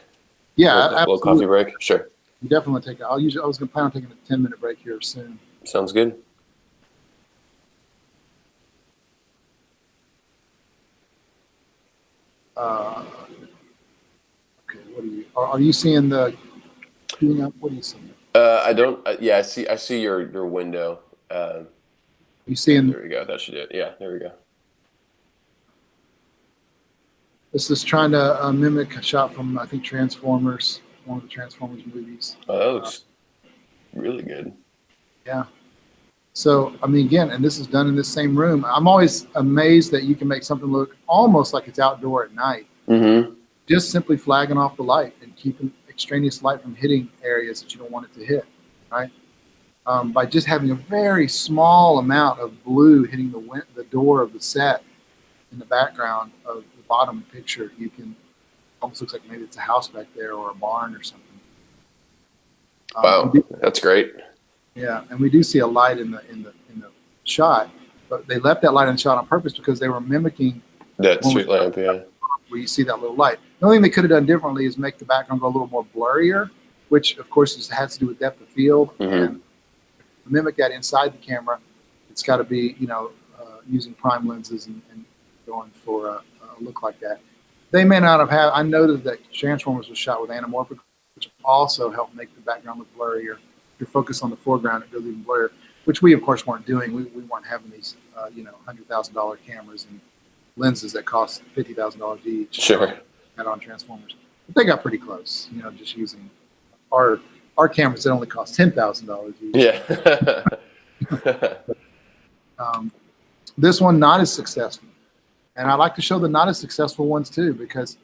A: Yeah,
C: a little coffee break. Sure.
A: You definitely want to take it. I was going to plan on taking a 10-minute break here soon.
C: Sounds good.
A: Okay. Are you seeing the? What are you seeing?
C: I don't. Yeah, I see your window.
A: You seeing?
C: There we go. That should do it. Yeah, there we go.
A: This is trying to mimic a shot from, I think, Transformers, one of the Transformers movies.
C: Oh, that looks really good.
A: Yeah. So, I mean, again, and this is done in this same room. I'm always amazed that you can make something look almost like it's outdoor at night.
C: Mm-hmm.
A: Just simply flagging off the light and keeping extraneous light from hitting areas that you don't want it to hit, right? By just having a very small amount of blue hitting the door of the set in the background of the bottom picture, you can almost looks like maybe it's a house back there or a barn or something.
C: Wow, that's great.
A: Yeah, and we do see a light in the shot, but they left that light in the shot on purpose because they were mimicking
C: That street lamp, yeah.
A: where you see that little light. The only thing they could have done differently is make the background go a little more blurrier, which of course has to do with depth of field.
C: Mm-hmm.
A: And to mimic that inside the camera, it's got to be, you know, using prime lenses and going for a look like that. They may not have had. I noticed that Transformers was shot with anamorphic, which also helped make the background look blurrier. If you're focused on the foreground, it goes even blurrier, which we of course weren't doing. We weren't having these, you know, $100,000 cameras and lenses that cost $50,000 each.
C: Sure.
A: Had on Transformers, but they got pretty close. You know, just using our cameras that only cost $10,000 each.
C: Yeah.
A: This one not as successful, and I like to show the not as successful ones too, because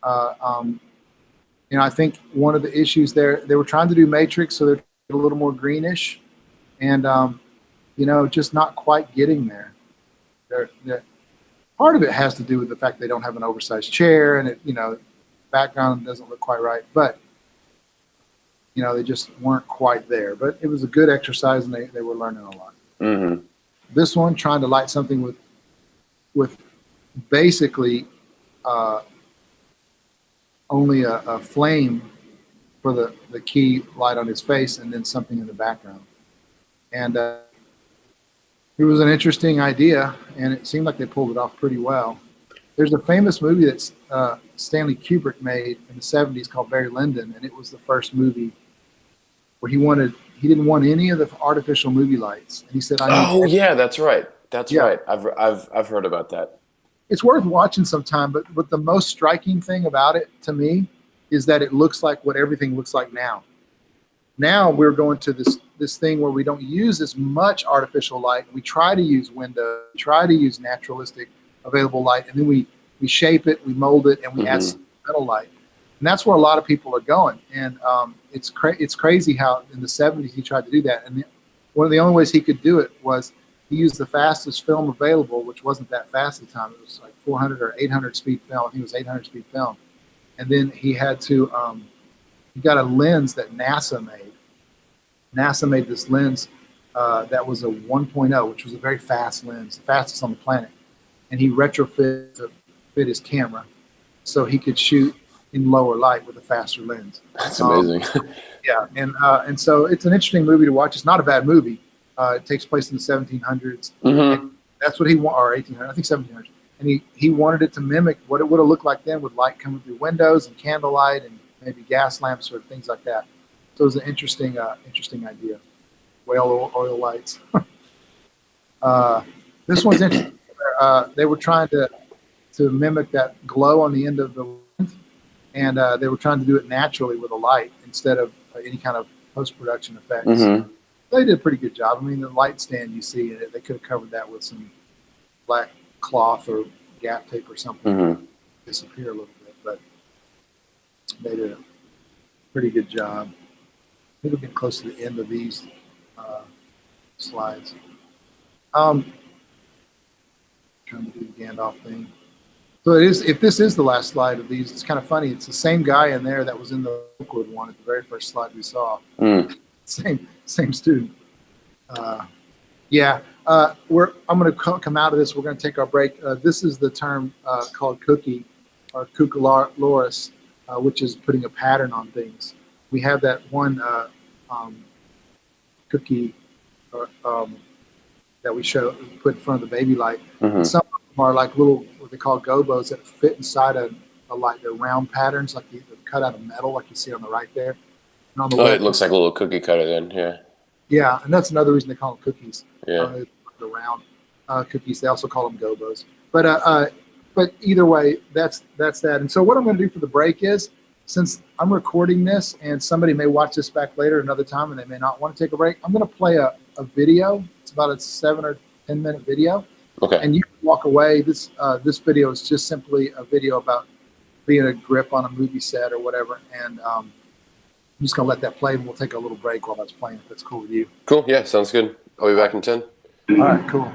A: you know, I think one of the issues there, they were trying to do Matrix, so they're a little more greenish, and you know, just not quite getting there. Part of it has to do with the fact they don't have an oversized chair, and it, you know, background doesn't look quite right, but you know, they just weren't quite there. But it was a good exercise, and they were learning a lot.
C: Mm-hmm.
A: This one, trying to light something with basically only a flame for the key light on his face, and then something in the background. And it was an interesting idea, and it seemed like they pulled it off pretty well. There's a famous movie that Stanley Kubrick made in the 70s called Barry Lyndon, and it was the first movie where he didn't want any of the artificial movie lights, and he said,
C: "Oh yeah, that's right. That's
A: yeah.
C: right. I've heard about that."
A: It's worth watching sometime, but the most striking thing about it to me is that it looks like what everything looks like now. Now we're going to this thing where we don't use as much artificial light. We try to use windows, try to use naturalistic available light, and then we shape it, we mold it, and we add some metal light. And that's where a lot of people are going. And it's crazy how in the 70s he tried to do that. And one of the only ways he could do it was he used the fastest film available, which wasn't that fast at the time. It was like 400 or 800 speed film. I think it was 800 speed film. And then he had to, he got a lens that NASA made. NASA made this lens that was a 1.0, which was a very fast lens, the fastest on the planet. And he retrofitted to fit his camera so he could shoot in lower light with a faster lens.
C: That's amazing.
A: Yeah, and so it's an interesting movie to watch. It's not a bad movie. It takes place in the 1700s.
C: Mm-hmm.
A: That's what he wanted, or 1800s, I think 1700s. And he wanted it to mimic what it would have looked like then, with light coming through windows and candlelight and maybe gas lamps or things like that. So it was an interesting idea. Whale oil lights. This one's interesting. They were trying to mimic that glow on the end of the lens, and they were trying to do it naturally with a light instead of any kind of post-production effects.
C: Mm-hmm.
A: They did a pretty good job. I mean, the light stand you see in it, they could have covered that with some black cloth or gap tape or something.
C: Mm-hmm.
A: Disappear a little bit, but they did a pretty good job. I think we're getting close to the end of these slides. Trying to do the Gandalf thing. So it is. If this is the last slide of these, it's kind of funny. It's the same guy in there that was in the Oakwood one at the very first slide we saw.
C: Mm.
A: Same student. Yeah. I'm going to come out of this. We're going to take our break. This is the term called cookie or cucularis, which is putting a pattern on things. We have that one cookie that we put in front of the baby light.
C: Mm-hmm.
A: Some of them are like little, what they call gobos, that fit inside a light. They're round patterns, like they're cut out of metal, like you see on the right there. And on the left,
C: It looks like a little cookie cutter then, yeah.
A: Yeah, and that's another reason they call them cookies.
C: Yeah.
A: The round cookies. They also call them gobos. But either way, that's that. And so what I'm going to do for the break is, since I'm recording this and somebody may watch this back later another time and they may not want to take a break, I'm going to play a video. It's about a 7 or 10-minute video.
C: Okay.
A: And you can walk away. This video is just simply a video about being a grip on a movie set or whatever. And I'm just going to let that play, and we'll take a little break while that's playing, if that's cool with you.
C: Cool. Yeah, sounds good. I'll be back in 10.
A: All right, cool.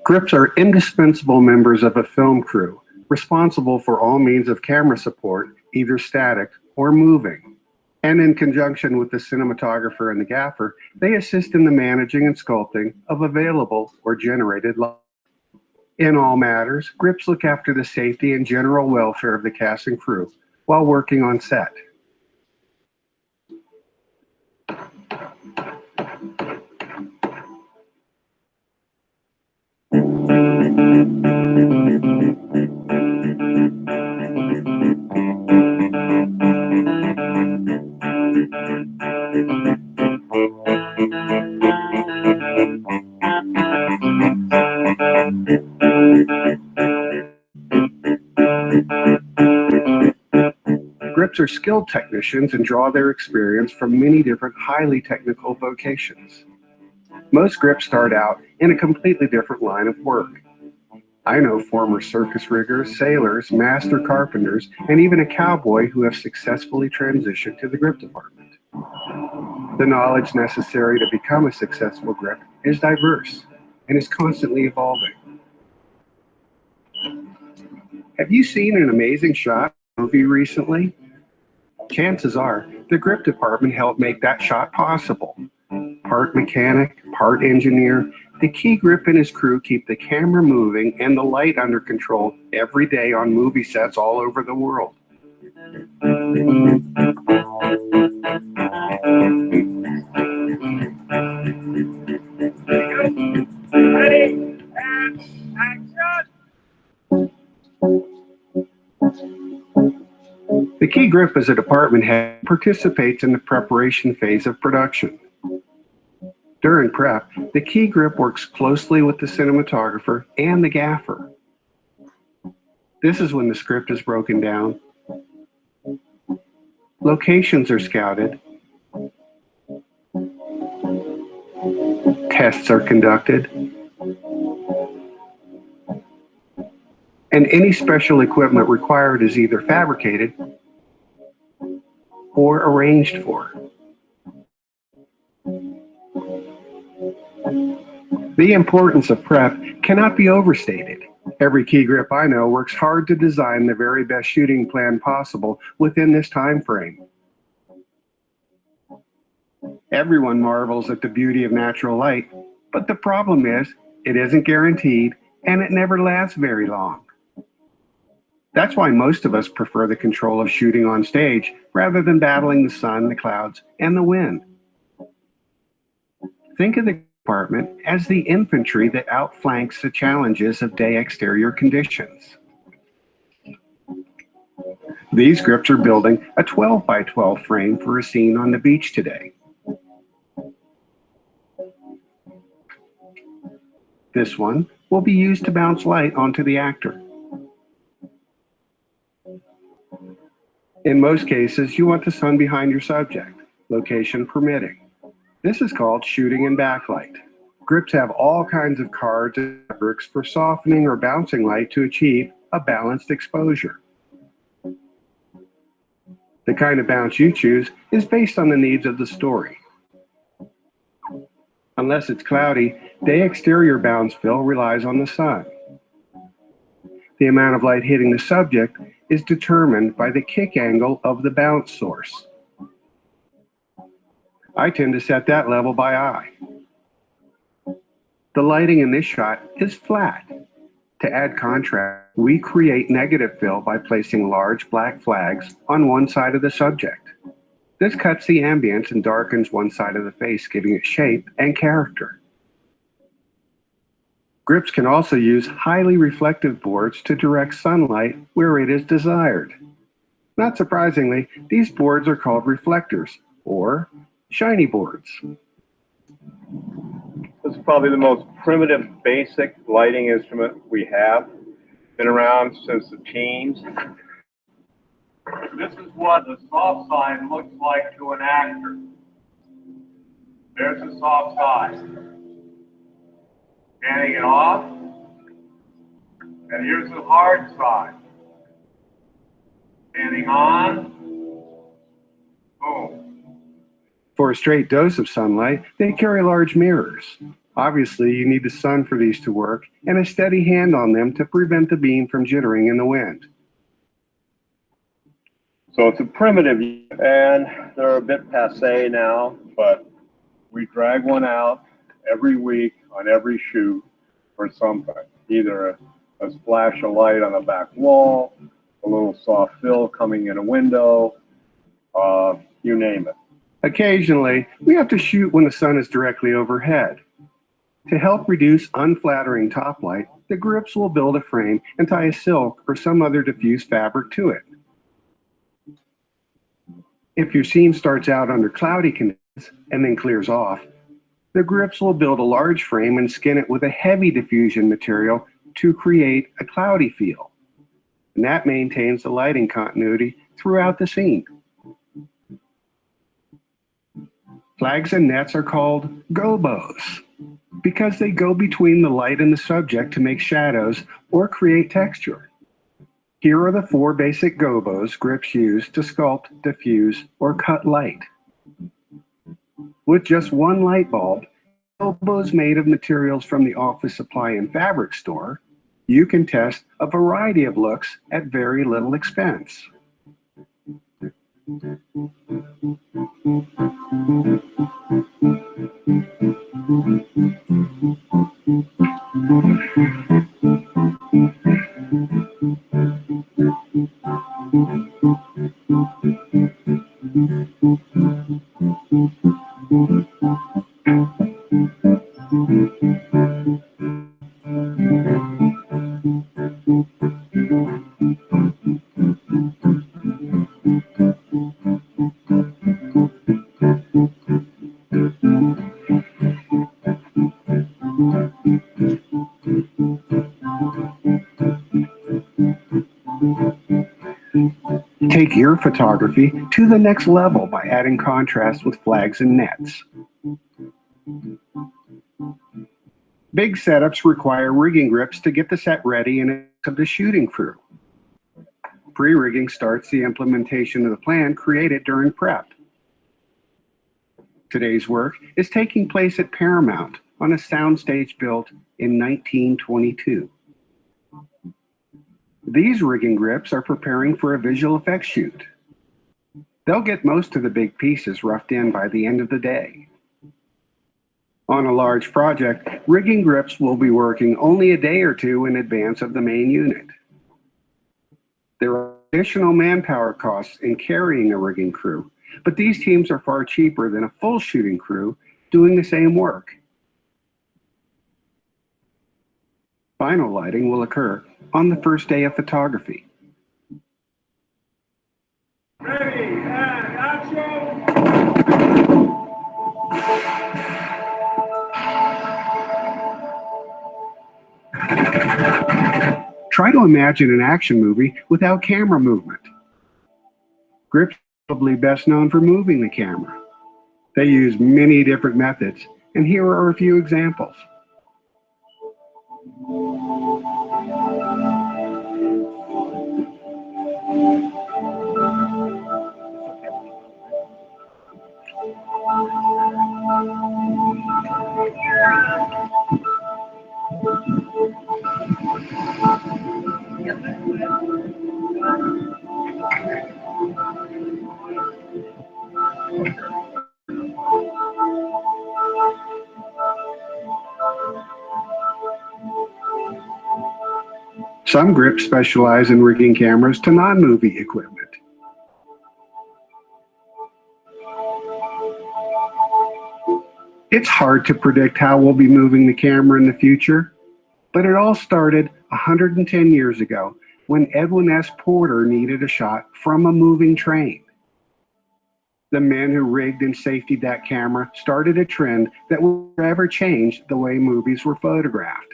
F: Grips are indispensable members of a film crew, responsible for all means of camera support, either static or moving. And in conjunction with the cinematographer and the gaffer, they assist in the managing and sculpting of available or generated light. In all matters, grips look after the safety and general welfare of the cast and crew while working on set. Grips are skilled technicians and draw their experience from many different highly technical vocations. Most grips start out in a completely different line of work. I know former circus riggers, sailors, master carpenters, and even a cowboy who have successfully transitioned to the grip department. The knowledge necessary to become a successful grip is diverse and is constantly evolving. Have you seen an amazing shot movie recently? Chances are the grip department helped make that shot possible. Part mechanic, part engineer, the key grip and his crew keep the camera moving and the light under control every day on movie sets all over the world.
G: Ready, and action!
F: The key grip as a department head participates in the preparation phase of production. During prep, the key grip works closely with the cinematographer and the gaffer. This is when the script is broken down, locations are scouted, tests are conducted, and any special equipment required is either fabricated or arranged for. The importance of prep cannot be overstated. Every key grip I know works hard to design the very best shooting plan possible within this time frame. Everyone marvels at the beauty of natural light, but the problem is it isn't guaranteed and it never lasts very long. That's why most of us prefer the control of shooting on stage rather than battling the sun, the clouds, and the wind. Think of the department as the infantry that outflanks the challenges of day exterior conditions. These grips are building a 12 by 12 frame for a scene on the beach today. This one will be used to bounce light onto the actor. In most cases, you want the sun behind your subject, location permitting. This is called shooting in backlight. Grips have all kinds of cards and fabrics for softening or bouncing light to achieve a balanced exposure. The kind of bounce you choose is based on the needs of the story. Unless it's cloudy, day exterior bounce fill relies on the sun. The amount of light hitting the subject is determined by the kick angle of the bounce source. I tend to set that level by eye. The lighting in this shot is flat. To add contrast, we create negative fill by placing large black flags on one side of the subject. This cuts the ambience and darkens one side of the face, giving it shape and character. Grips can also use highly reflective boards to direct sunlight where it is desired. Not surprisingly, these boards are called reflectors, or shiny boards.
H: This is probably the most primitive, basic lighting instrument we have. Been around since the teens.
G: This is what the soft sign looks like to an actor. There's the soft side. Scanning it off. And here's the hard side. Scanning on. Boom.
F: For a straight dose of sunlight, they carry large mirrors. Obviously, you need the sun for these to work and a steady hand on them to prevent the beam from jittering in the wind.
H: So it's a primitive, and they're a bit passe now, but we drag one out every week on every shoot for something. Either a splash of light on a back wall, a little soft fill coming in a window, you name it.
F: Occasionally, we have to shoot when the sun is directly overhead. To help reduce unflattering top light, the grips will build a frame and tie a silk or some other diffuse fabric to it. If your scene starts out under cloudy conditions and then clears off, the grips will build a large frame and skin it with a heavy diffusion material to create a cloudy feel. And that maintains the lighting continuity throughout the scene. Flags and nets are called gobos because they go between the light and the subject to make shadows or create texture. Here are the 4 basic gobos grips use to sculpt, diffuse, or cut light. With just one light bulb, gobos made of materials from the office supply and fabric store, you can test a variety of looks at very little expense. Take your photography to the next level by adding contrast with flags and nets. Big setups require rigging grips to get the set ready and of the shooting crew. Pre-rigging starts the implementation of the plan created during prep. Today's work is taking place at Paramount on a soundstage built in 1922. These rigging grips are preparing for a visual effects shoot. They'll get most of the big pieces roughed in by the end of the day. On a large project, rigging grips will be working only a day or two in advance of the main unit. There are additional manpower costs in carrying a rigging crew, but these teams are far cheaper than a full shooting crew doing the same work. Final lighting will occur on the first day of photography.
G: Ready, and action!
F: Try to imagine an action movie without camera movement. Grips are probably best known for moving the camera. They use many different methods, and here are a few examples. Some grips specialize in rigging cameras to non-movie equipment. It's hard to predict how we'll be moving the camera in the future, but it all started 110 years ago when Edwin S. Porter needed a shot from a moving train. The men who rigged and safetied that camera started a trend that will forever change the way movies were photographed.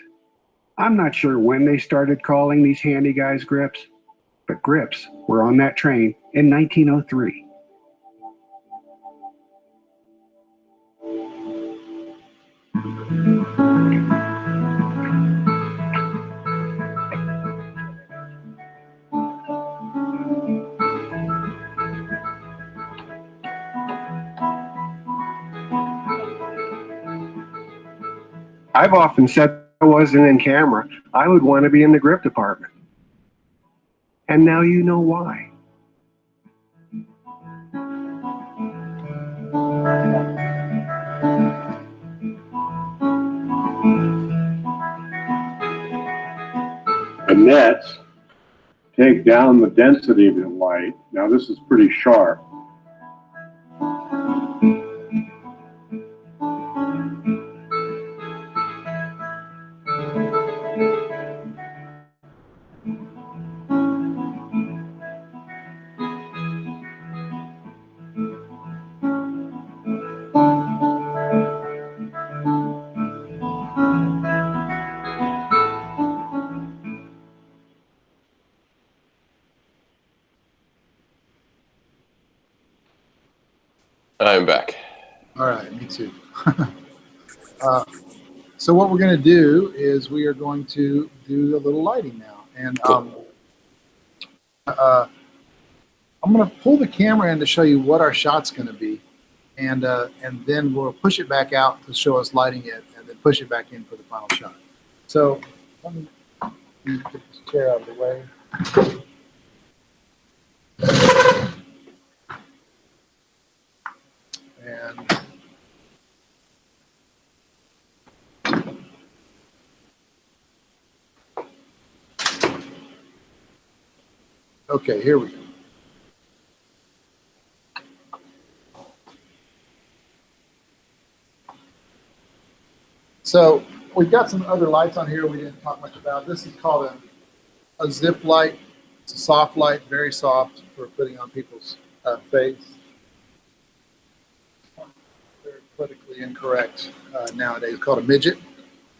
F: I'm not sure when they started calling these handy guys grips, but grips were on that train in 1903. I've often said if I wasn't in camera, I would want to be in the grip department. And now you know why.
H: The nets take down the density of the light. Now this is pretty sharp.
C: I'm back.
A: All right, me too. So what we're going to do is we are going to do a little lighting now. And I'm going to pull the camera in to show you what our shot's going to be. And then we'll push it back out to show us lighting it, and then push it back in for the final shot. So let me get this chair out of the way. And okay, here we go. So we've got some other lights on here we didn't talk much about. This is called a zip light. It's a soft light, very soft for putting on people's face. Very politically incorrect nowadays. It's called a midget.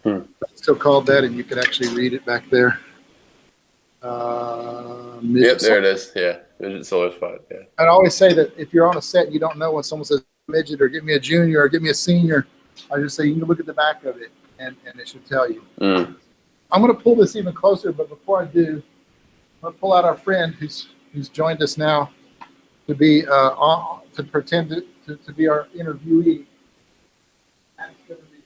A: It's still called that, and you can actually read it back there.
C: Yep, there it is. Yeah, midget solar spot. Yeah.
A: I'd always say that if you're on a set and you don't know when someone says midget or give me a junior or give me a senior, I just say you can look at the back of it and it should tell you. I'm going to pull this even closer, but before I do, I'm going to pull out our friend who's joined us now to be to pretend to be our interviewee. That's going to be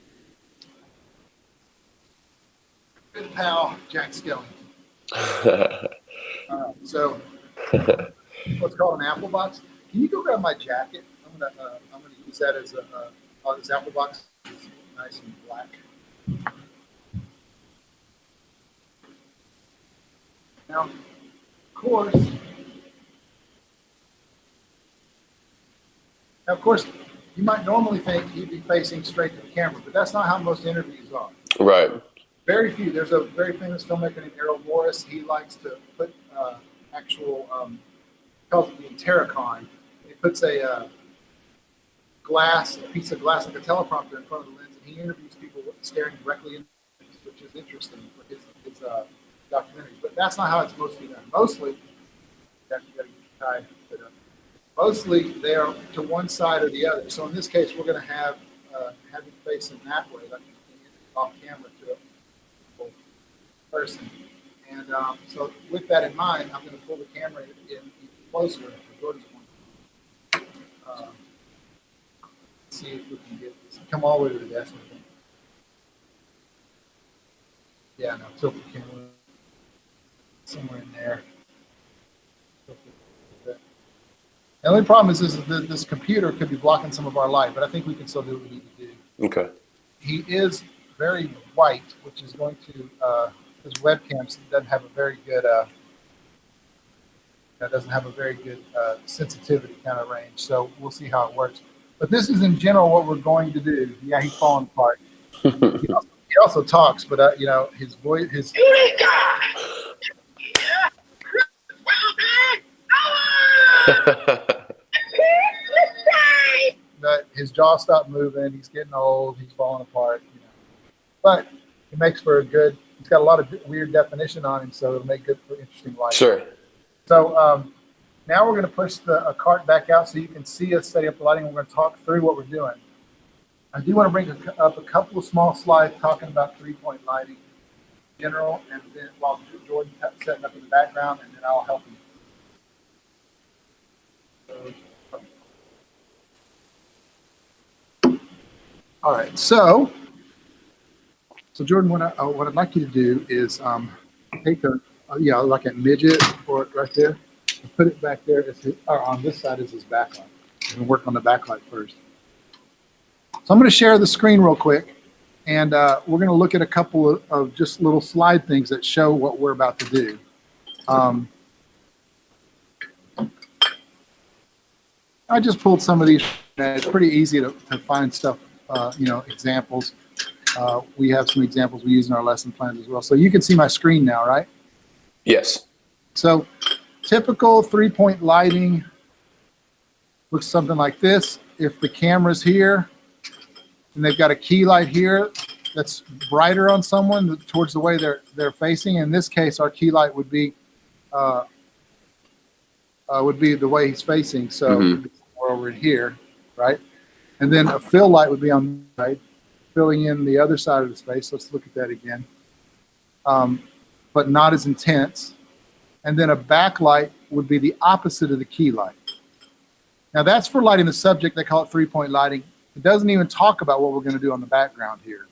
A: good pal Jack Skellington. So what's called an apple box. Can you go grab my jacket? I'm gonna use that as this apple box. It's nice and black. Now, of course, you might normally think he'd be facing straight to the camera, but that's not how most interviews are.
C: Right.
A: Very few. There's a very famous filmmaker named Errol Morris. He likes to put actual, he calls it the Interrocon. He puts a piece of glass like a teleprompter in front of the lens, and he interviews people staring directly into it, which is interesting for his documentaries. But that's not how it's mostly done. Mostly, mostly they are to one side or the other. So in this case, we're going to have him facing that way, like off camera to a person. And so with that in mind, I'm going to pull the camera in even closer. See if we can get this. Come all the way to the desk. Yeah, no, tilt the camera somewhere in there. The only problem is this computer could be blocking some of our light, but I think we can still do what we need to do.
C: Okay.
A: He is very white, which is going to his webcam doesn't have a very good sensitivity kind of range. So we'll see how it works. But this is in general what we're going to do. Yeah, he's falling apart. He also talks, but you know, his voice, his. But his jaw stopped moving. He's getting old. He's falling apart. You know. But it makes for a good. He's got a lot of weird definition on him, so it'll make good for interesting light.
C: Sure.
A: So now we're going to push the cart back out so you can see us setting up the lighting. We're going to talk through what we're doing. I do want to bring up a couple of small slides talking about 3-point lighting in general, and then while Jordan's setting up in the background, and then I'll help him. All right, so Jordan, what I'd like you to do is take like a midget or right there, and put it back there. Or on this side is his backlight. We're going to work on the backlight first. So I'm going to share the screen real quick, and we're going to look at a couple of just little slide things that show what we're about to do. I just pulled some of these. It's pretty easy to find stuff, examples. We have some examples we use in our lesson plans as well. So you can see my screen now, right?
C: Yes.
A: So typical 3-point lighting looks something like this. If the camera's here and they've got a key light here that's brighter on someone towards the way they're facing. In this case, our key light would be the way he's facing. So we're over here, right? And then a fill light would be on the side, filling in the other side of his face. Let's look at that again. But not as intense. And then a backlight would be the opposite of the key light. Now that's for lighting the subject. They call it 3-point lighting. It doesn't even talk about what we're going to do on the background here.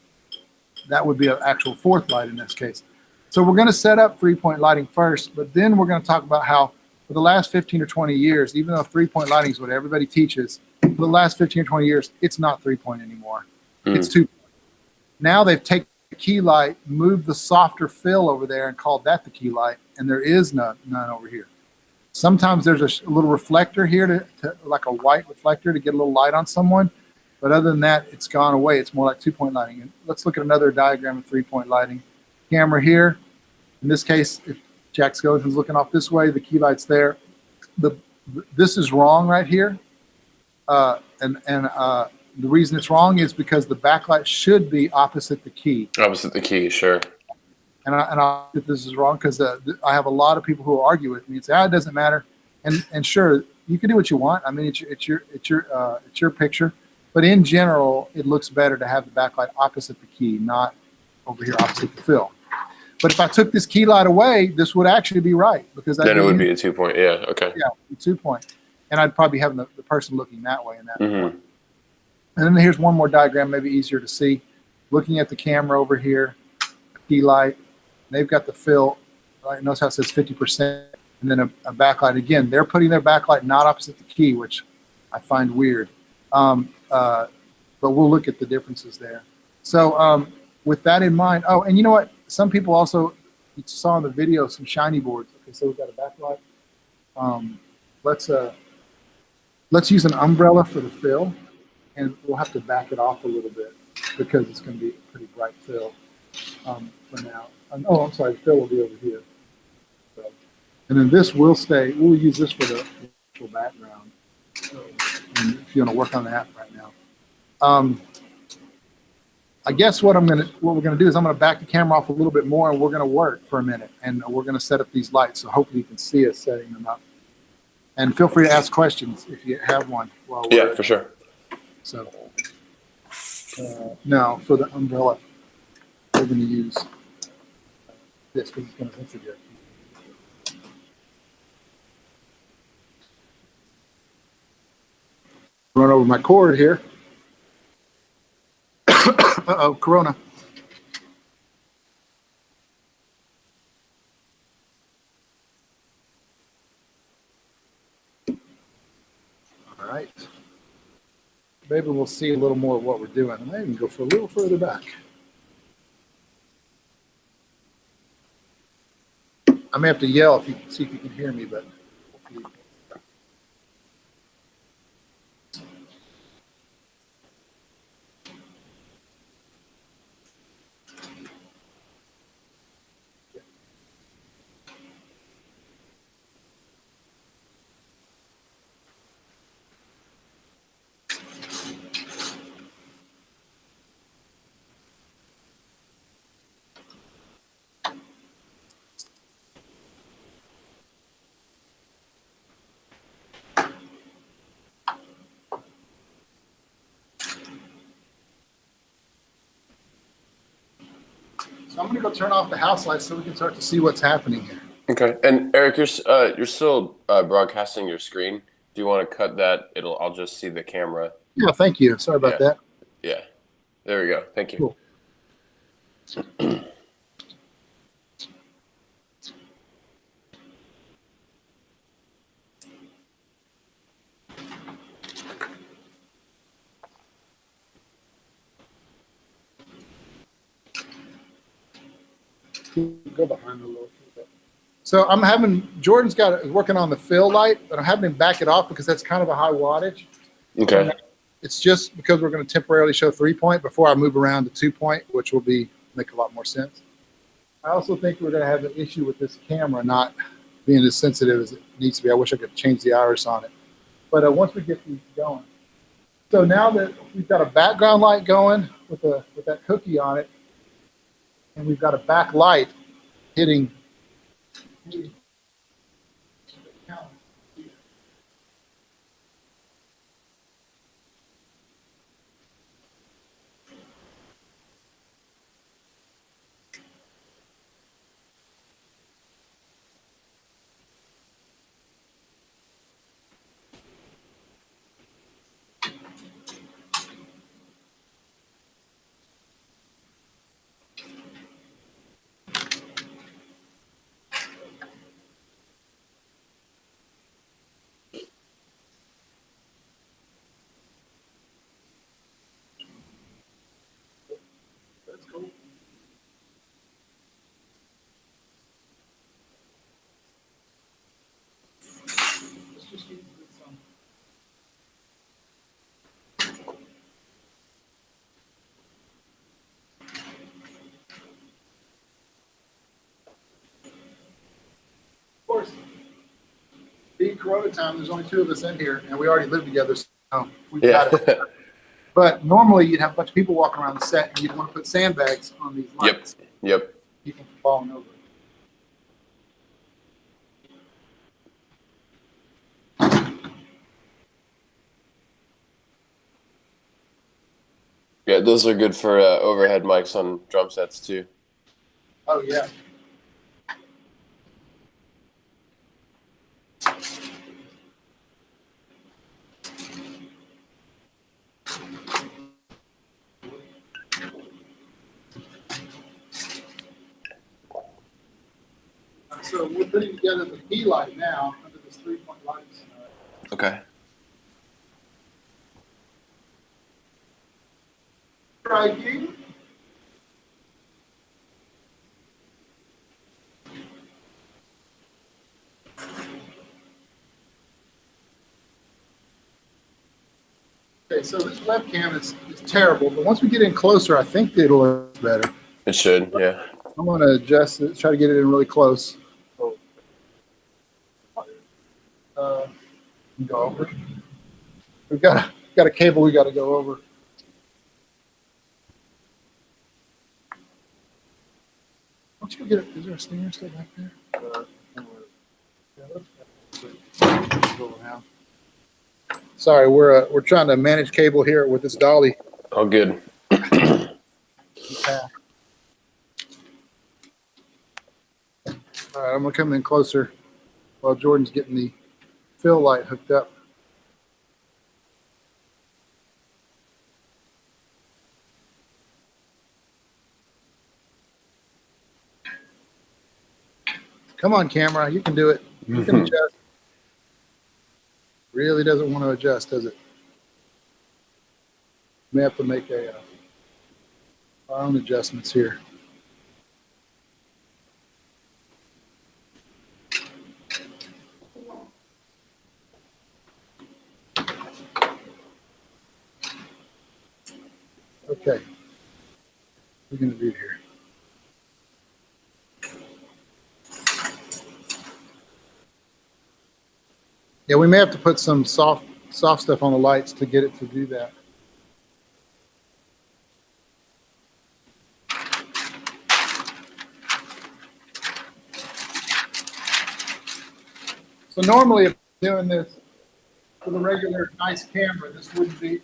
A: That would be an actual 4th light in this case. So we're going to set up 3-point lighting first, but then we're going to talk about how for the last 15 or 20 years, even though 3-point lighting is what everybody teaches, for the last 15 or 20 years, it's not 3-point anymore. It's 2-point. Now they've taken the key light, moved the softer fill over there and called that the key light, and there is none over here. Sometimes there's a little reflector here, to like a white reflector to get a little light on someone. But other than that, it's gone away. It's more like 2-point lighting. And let's look at another diagram of 3-point lighting. Camera here. In this case, if Jack Skeleton's looking off this way, the key light's there. This is wrong right here. The reason it's wrong is because the backlight should be opposite the key. Opposite the key, sure. And I think this is wrong because I have a lot of people who will argue with me and say, it doesn't matter. And sure, you can do what you want. I mean, it's your picture. But in general, it looks better to have the backlight opposite the key, not over here opposite the fill. But if I took this key light away, this would actually be right because then it would be a 2-point. Yeah. Okay. Yeah, 2-point, and I'd probably have the person looking that way in that point. And then here's one more diagram, maybe easier to see. Looking at the camera over here, key light. They've got the fill. Right? Notice how it says 50%, and then a backlight. Again, they're putting their backlight not opposite the key, which I find weird. But we'll look at the differences there. So with that in mind, and you know what? Some people also, you saw in the video some shiny boards. Okay, so we've got a backlight. Let's use an umbrella for the fill, and we'll have to back it off a little bit because it's going to be a pretty bright fill for now. I'm sorry, the fill will be over here. So, and then this will stay. We'll use this for the actual background. So, and if you want to work on that right now. I guess what we're gonna do is I'm gonna back the camera off a little bit more, and we're gonna work for a minute, and we're gonna set up these lights. So hopefully you can see us setting them up. And feel free to ask questions if you have one. For sure. So now for the umbrella, we're gonna use this because it's gonna rinse it here. Run over my cord here. Uh-oh, Corona. All right. Maybe we'll see a little more of what we're doing. I might even go for a little further back. I may have to yell if you see if you can hear me, but. So I'm going to go turn off the house lights so we can start to see what's happening here.
C: Okay. And Eric, you're still broadcasting your screen. Do you want to cut that? I'll just see the camera.
A: Yeah, thank you. Sorry about that.
C: Yeah. There we go. Thank you.
A: Cool. Go behind a little bit. So Jordan's working on the fill light, but I'm having him back it off because that's kind of a high wattage.
C: Okay.
A: It's just because we're going to temporarily show 3-point before I move around to 2-point, which will make a lot more sense. I also think we're going to have an issue with this camera not being as sensitive as it needs to be. I wish I could change the iris on it. But once we get these going. So now that we've got a background light going with that cookie on it, and we've got a backlight hitting. That's cool. Let's just get some. Of course, being Corona time, there's only 2 of us in here, and we already live together, so we've got it. But normally you'd have a bunch of people walking around the set, and you'd want to put sandbags on these lights.
C: Yep.
A: Keep them from falling over.
C: Yeah, those are good for overhead mics on drum sets too.
A: Oh, yeah. So we're putting together the key light now under this 3-point lighting scenario.
C: Okay.
A: Striking. Okay, so this webcam is terrible, but once we get in closer, I think it'll look better.
C: It should, yeah.
A: I'm going to adjust it, try to get it in really close. Go over. We've got a cable we got to go over. Why don't you go get it? Is there a stinger still back there? Go around. Sorry, we're trying to manage cable here with this dolly.
C: All good.
A: Yeah. All right, I'm gonna come in closer while Jordan's getting the fill light hooked up. Come on, camera, you can do it. You can adjust. Really doesn't want to adjust, does it? May have to make our own adjustments here. we're going to do here. Yeah, we may have to put some soft stuff on the lights to get it to do that. So normally, if I'm doing this with a regular nice camera, this wouldn't be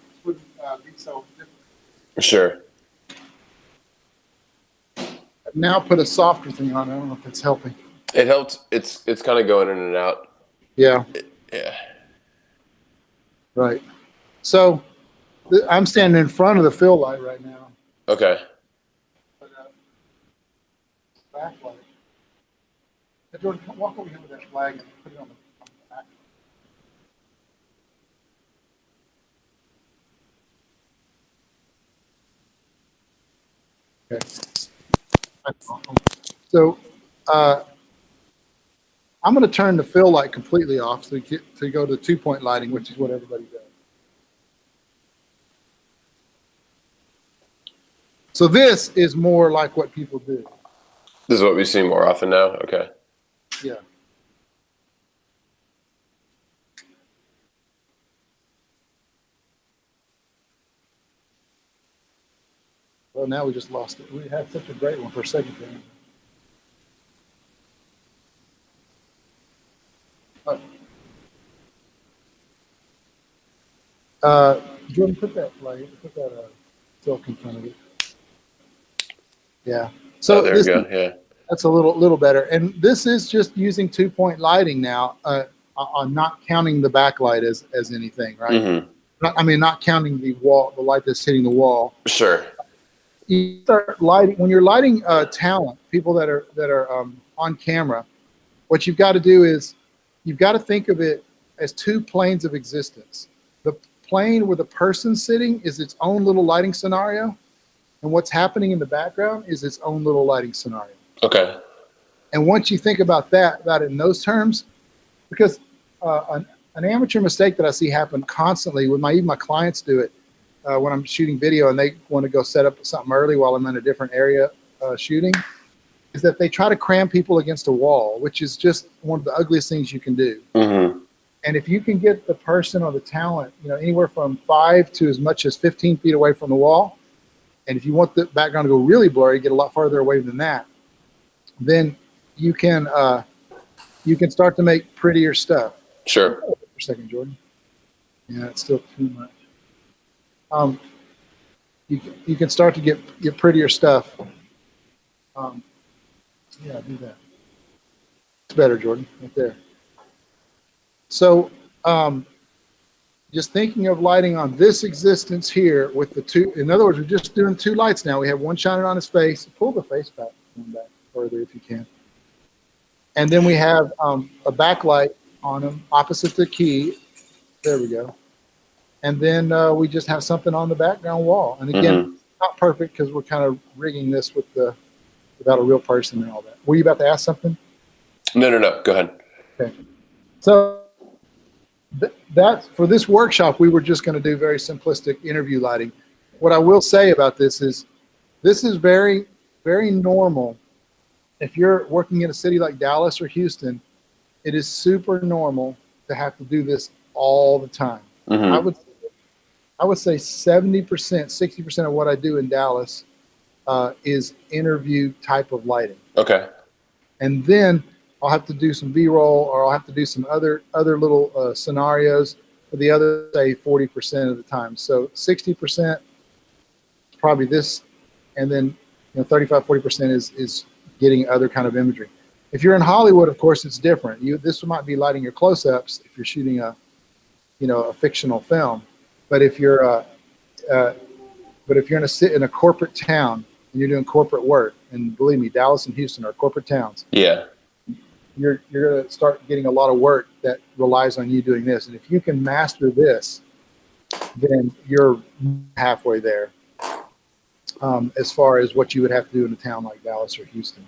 A: so different.
C: Sure.
A: I've now put a softer thing on. I don't know if it's helping.
C: It helped. It's kind of going in and out.
A: Yeah.
C: Yeah.
A: Right. So I'm standing in front of the fill light right now.
C: Okay.
A: Backlight. Hey, Jordan, walk over here with that flag and put it on the back. Okay. So I'm going to turn the fill light completely off so to go to 2-point lighting, which is what everybody does. So this is more like what people do.
C: This is what we see more often now. Okay.
A: Yeah. Well, now we just lost it. We had such a great one for a second there. Jordan, put that silk in front of it. Yeah. So
C: there we go. Yeah.
A: That's a little better. And this is just using 2-point lighting now. I'm not counting the backlight as anything, right?
C: Mm-hmm.
A: Not counting the light that's hitting the wall.
C: Sure.
A: You start lighting when you're lighting talent, people that are on camera. What you've got to do is you've got to think of it as 2 planes of existence. The plane where the person's sitting is its own little lighting scenario, and what's happening in the background is its own little lighting scenario.
C: Okay.
A: And once you think about that in those terms, because an amateur mistake that I see happen constantly with even my clients do it when I'm shooting video and they want to go set up something early while I'm in a different area shooting, is that they try to cram people against a wall, which is just one of the ugliest things you can do.
C: Mm-hmm.
A: And if you can get the person or the talent, anywhere from 5 to as much as 15 feet away from the wall, and if you want the background to go really blurry, get a lot farther away than that, then you can start to make prettier stuff.
C: Sure.
A: For a second, Jordan. Yeah, it's still too much. You can start to get prettier stuff. Yeah, do that. It's better, Jordan, right there. So just thinking of lighting on this existence here with the 2, in other words, we're just doing 2 lights now. We have one shining on his face. Pull the face back further if you can. And then we have a backlight on him opposite the key. There we go. And then we just have something on the background wall. And again, not perfect because we're kind of rigging this without a real person and all that. Were you about to ask something?
C: No. Go ahead. Okay.
A: So that's for this workshop, we were just going to do very simplistic interview lighting. What I will say about this is very, very normal. If you're working in a city like Dallas or Houston, it is super normal to have to do this all the time. I would say 70%, 60% of what I do in Dallas is interview type of lighting.
C: Okay.
A: And then I'll have to do some B-roll, or I'll have to do some other little scenarios for the other, say, 40% of the time. So 60% probably this, and then 35, 40% is getting other kind of imagery. If you're in Hollywood, of course, it's different. This might be lighting your close-ups if you're shooting a fictional film. But if you're in a corporate town and you're doing corporate work, and believe me, Dallas and Houston are corporate towns.
C: Yeah.
A: You're going to start getting a lot of work that relies on you doing this. And if you can master this, then you're halfway there as far as what you would have to do in a town like Dallas or Houston.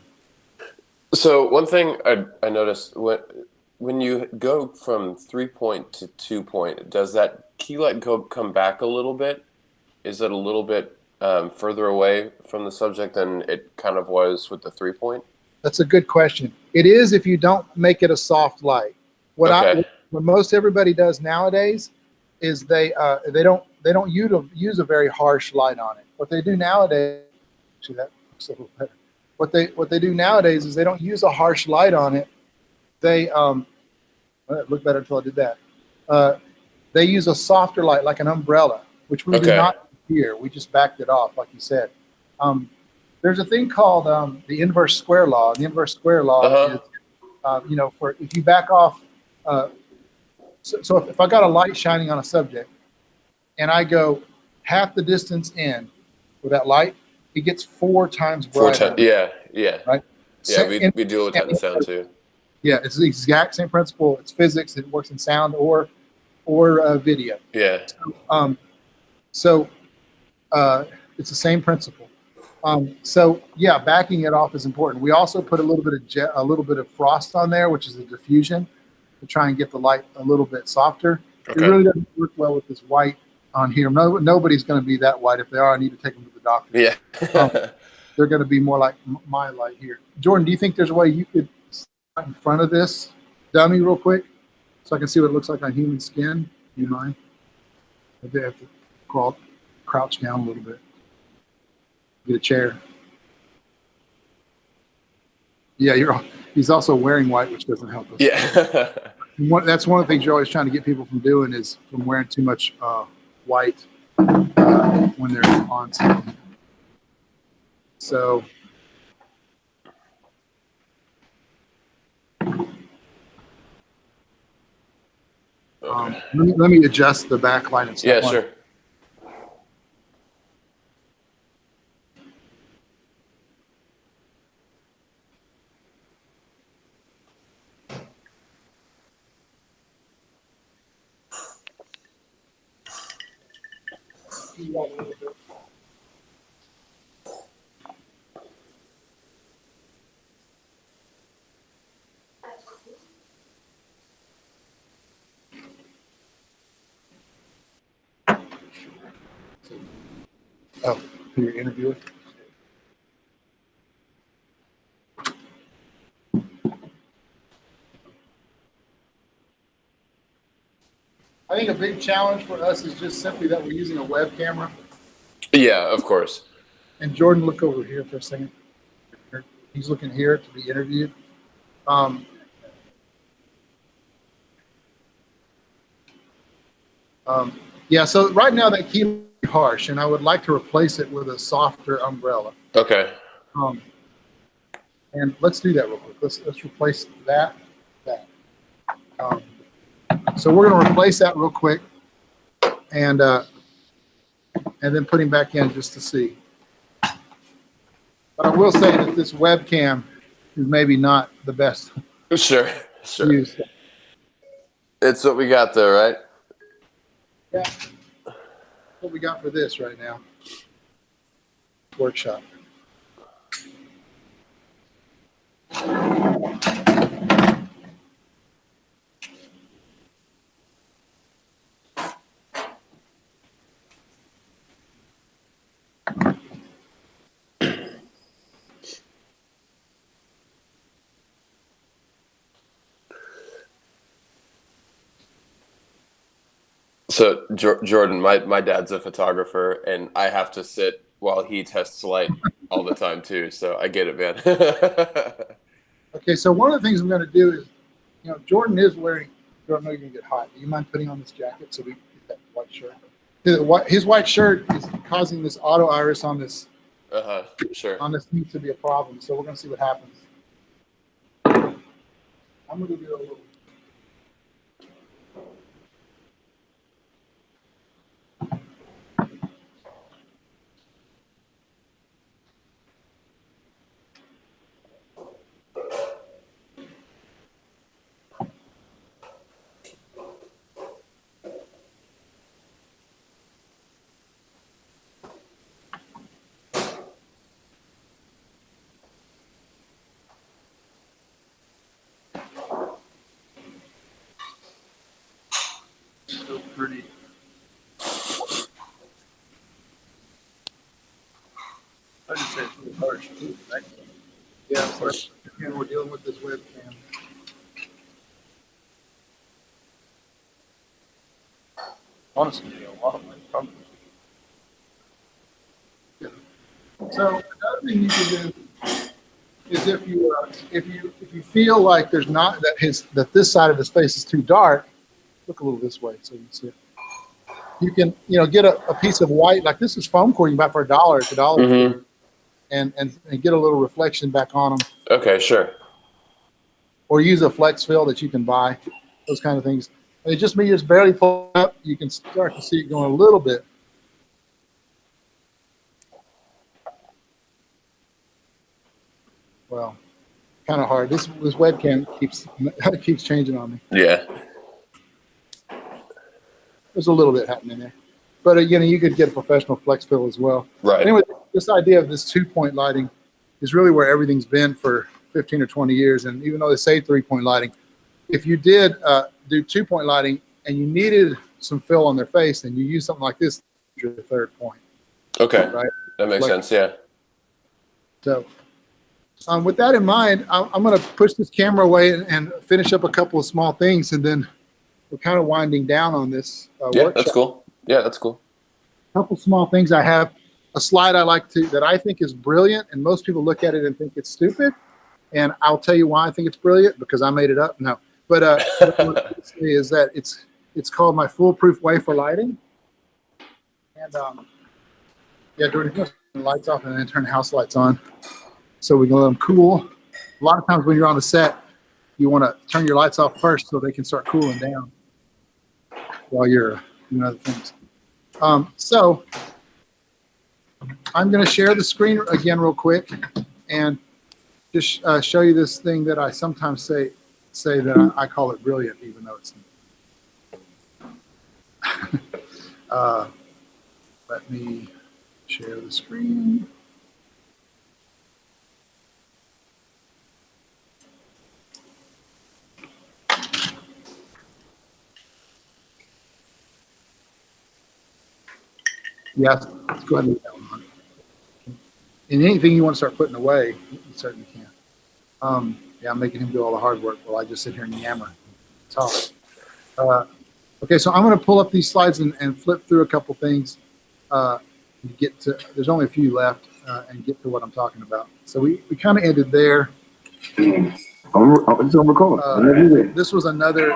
C: So one thing I noticed, when you go from 3-point to 2-point, does that key light come back a little bit? Is it a little bit further away from the subject than it kind of was with the 3-point?
A: That's a good question. It is if you don't make it a soft light.
C: Okay.
A: What most everybody does nowadays is they don't use a very harsh light on it. What they do nowadays, see, that looks a little better. What they do nowadays is they don't use a harsh light on it. They well, it looked better until I did that. They use a softer light, like an umbrella, which we do
C: Okay.
A: not here. We just backed it off, like you said. There's a thing called the inverse square law. The inverse square law is, for if you back off. So if I got a light shining on a subject, and I go half the distance in with that light, it gets 4 times brighter.
C: Yeah.
A: Right.
C: Yeah, we deal with that in sound too.
A: Yeah, it's the exact same principle. It's physics. It works in sound or video.
C: Yeah.
A: So it's the same principle. So yeah, backing it off is important. We also put a little bit of frost on there, which is a diffusion, to try and get the light a little bit softer.
C: Okay.
A: It really doesn't work well with this white on here. Nobody's going to be that white. If they are, I need to take them to the doctor.
C: Yeah.
A: They're going to be more like my light here. Jordan, do you think there's a way you could stand in front of this dummy real quick so I can see what it looks like on human skin? Do you mind? I have to crouch down a little bit. Get a chair. Yeah, he's also wearing white, which doesn't help us.
C: Yeah.
A: That's one of the things you're always trying to get people from doing is from wearing too much white when they're on something. So let me adjust the backlight and stuff.
C: Yeah, sure.
A: Oh, your interviewer. I think a big challenge for us is just simply that we're using a web camera.
C: Yeah, of course.
A: And Jordan, look over here for a second. He's looking here to be interviewed. Yeah, so right now that key is harsh, and I would like to replace it with a softer umbrella.
C: Okay.
A: And let's do that real quick. Let's replace that. So we're going to replace that real quick, and then put him back in just to see. But I will say that this webcam is maybe not the best.
C: Sure.
A: Use.
C: It's what we got though, right?
A: Yeah. What we got for this right now. Workshop.
C: So Jordan, my dad's a photographer, and I have to sit while he tests light all the time too. So I get it, man.
A: Okay, so one of the things I'm going to do is, Jordan is wearing. Jordan, I know you're going to get hot. Do you mind putting on this jacket so we get that white shirt? His white shirt is causing this auto iris on this.
C: Sure.
A: On this needs to be a problem. So we're going to see what happens. I'm going to do a little.
D: I just say it's really harsh too, right?
A: Yeah, so again, we're dealing with this webcam.
D: Honestly, a lot of my problems.
A: So another thing you can do is if you feel like there's not that this side of his face is too dark, look a little this way so you can see it. You can get a piece of white, like this is foam core you can buy for $1 at the dollar store, and get a little reflection back on them.
C: Okay, sure.
A: Or use a flex fill that you can buy, those kind of things. And it just means just barely pull up, you can start to see it going a little bit. Well, kind of hard. This webcam keeps changing on me.
C: Yeah.
A: There's a little bit happening there. But again, you could get a professional flex fill as well.
C: Right.
A: Anyway, this idea of this 2-point lighting is really where everything's been for 15 or 20 years. And even though they say 3-point lighting, if you did do 2-point lighting and you needed some fill on their face, then you use something like this, your 3rd point.
C: Okay.
A: Right?
C: That makes sense. Yeah.
A: So with that in mind, I'm going to push this camera away and finish up a couple of small things, and then we're kind of winding down on this
C: Yeah,
A: workshop.
C: that's cool. Yeah, that's cool.
A: A couple small things. I have a slide that I think is brilliant, and most people look at it and think it's stupid. And I'll tell you why I think it's brilliant, because I made it up. No, but what I want to say is that it's called my foolproof way for lighting. And yeah, Jordan, you turn the lights off and then turn the house lights on, so we can let them cool. A lot of times when you're on the set, you want to turn your lights off first so they can start cooling down while you're doing other things. So I'm going to share the screen again real quick and just show you this thing that I sometimes say that I call it brilliant, even though it's let me share the screen. Yes, let's go ahead and do that one. And anything you want to start putting away, you certainly can. Yeah, I'm making him do all the hard work while I just sit here and yammer and talk. Okay, so I'm going to pull up these slides and flip through a couple things to get to, there's only a few left, and get to what I'm talking about. So we kind of ended there. This was another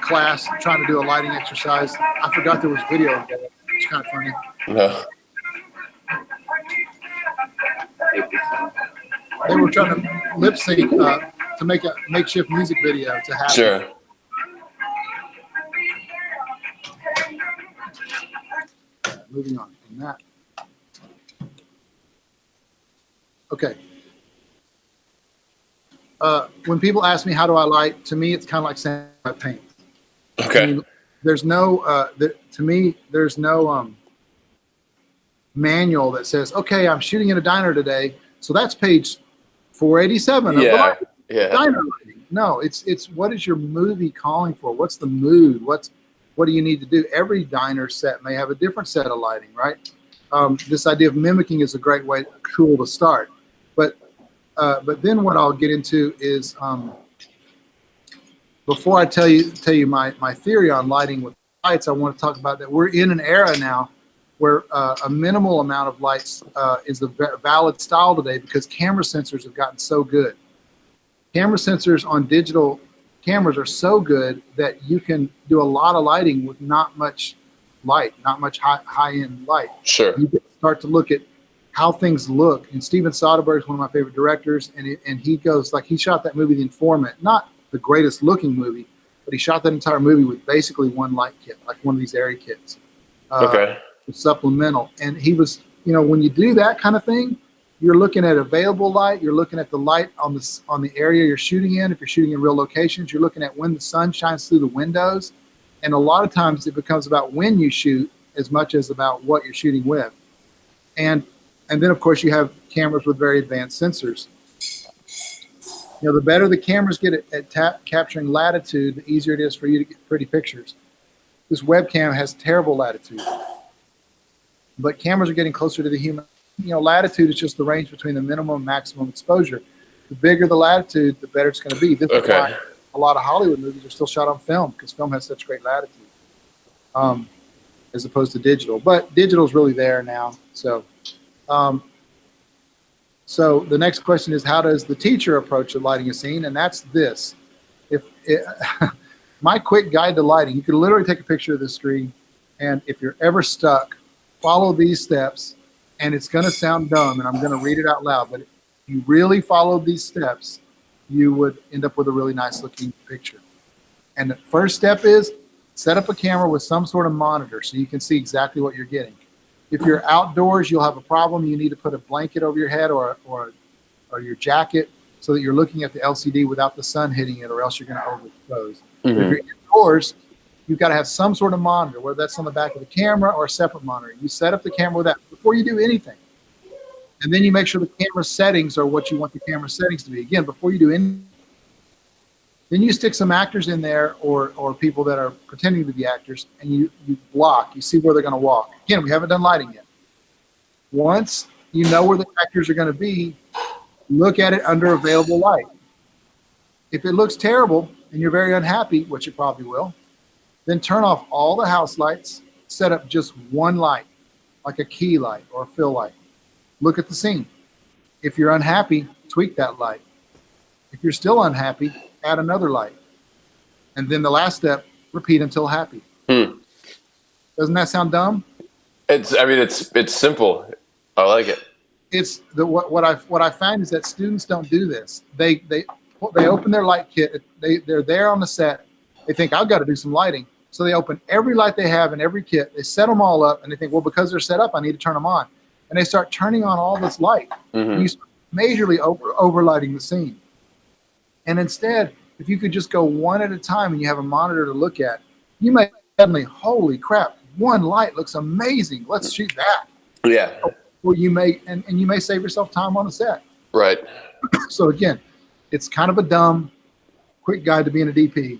A: class trying to do a lighting exercise. I forgot there was video of that. It's kind of funny.
C: No.
A: They were trying to lip sync to make a makeshift music video to happen.
C: Sure.
A: Moving on from that. Okay. When people ask me how do I light, to me it's kind of like saying I paint.
C: Okay.
A: I mean, there's no to me there's no manual that says, okay, I'm shooting in a diner today, so that's page 487 of the lighting.
C: Yeah.
A: Diner lighting. No, it's what is your movie calling for? What's the mood? What do you need to do? Every diner set may have a different set of lighting, right? This idea of mimicking is a great way, tool to start. But then what I'll get into is before I tell you my theory on lighting with lights, I want to talk about that we're in an era now where a minimal amount of lights is a valid style today because camera sensors have gotten so good. Camera sensors on digital cameras are so good that you can do a lot of lighting with not much light, not much high-end light.
C: Sure.
A: You start to look at how things look. And Steven Soderbergh is one of my favorite directors, and he goes, like, he shot that movie, The Informant, not the greatest looking movie, but he shot that entire movie with basically one light kit, like one of these Arri kits.
C: Okay.
A: Supplemental. And he was, when you do that kind of thing, you're looking at available light, you're looking at the light on the area you're shooting in. If you're shooting in real locations, you're looking at when the sun shines through the windows. And a lot of times it becomes about when you shoot as much as about what you're shooting with. And then of course you have cameras with very advanced sensors. The better the cameras get at capturing latitude, the easier it is for you to get pretty pictures. This webcam has terrible latitude, but cameras are getting closer to the human latitude is just the range between the minimum and maximum exposure. The bigger the latitude, the better it's going to be. This is why a lot of Hollywood movies are still shot on film, because film has such great latitude, as opposed to digital. But digital is really there now. So, so the next question is, how does the teacher approach lighting a scene? And that's this. My quick guide to lighting, you could literally take a picture of the screen, and if you're ever stuck, follow these steps. And it's going to sound dumb, and I'm going to read it out loud, but if you really followed these steps, you would end up with a really nice looking picture. And the first step is set up a camera with some sort of monitor so you can see exactly what you're getting. If you're outdoors, you'll have a problem. You need to put a blanket over your head or your jacket so that you're looking at the LCD without the sun hitting it, or else you're going to overexpose. If you're indoors, you've got to have some sort of monitor, whether that's on the back of the camera or a separate monitor. You set up the camera with that before you do anything. And then you make sure the camera settings are what you want the camera settings to be. Again, before you do anything. Then you stick some actors in there, or people that are pretending to be actors, and you block. You see where they're going to walk. Again, we haven't done lighting yet. Once you know where the actors are going to be, look at it under available light. If it looks terrible and you're very unhappy, which it probably will, then turn off all the house lights, set up just one light, like a key light or a fill light. Look at the scene. If you're unhappy, tweak that light. If you're still unhappy, add another light. And then the last step, repeat until happy. Doesn't that sound dumb?
C: It's simple. I like it.
A: It's what I find is that students don't do this. They open their light kit. They're there on the set. They think, I've got to do some lighting. So they open every light they have in every kit. They set them all up, and they think, well, because they're set up, I need to turn them on. And they start turning on all this light. And you start majorly overlighting the scene. And instead, if you could just go one at a time and you have a monitor to look at, you may suddenly, holy crap, one light looks amazing. Let's shoot that.
C: Yeah.
A: Or you may, and you may save yourself time on the set.
C: Right.
A: So again, it's kind of a dumb, quick guide to being a DP,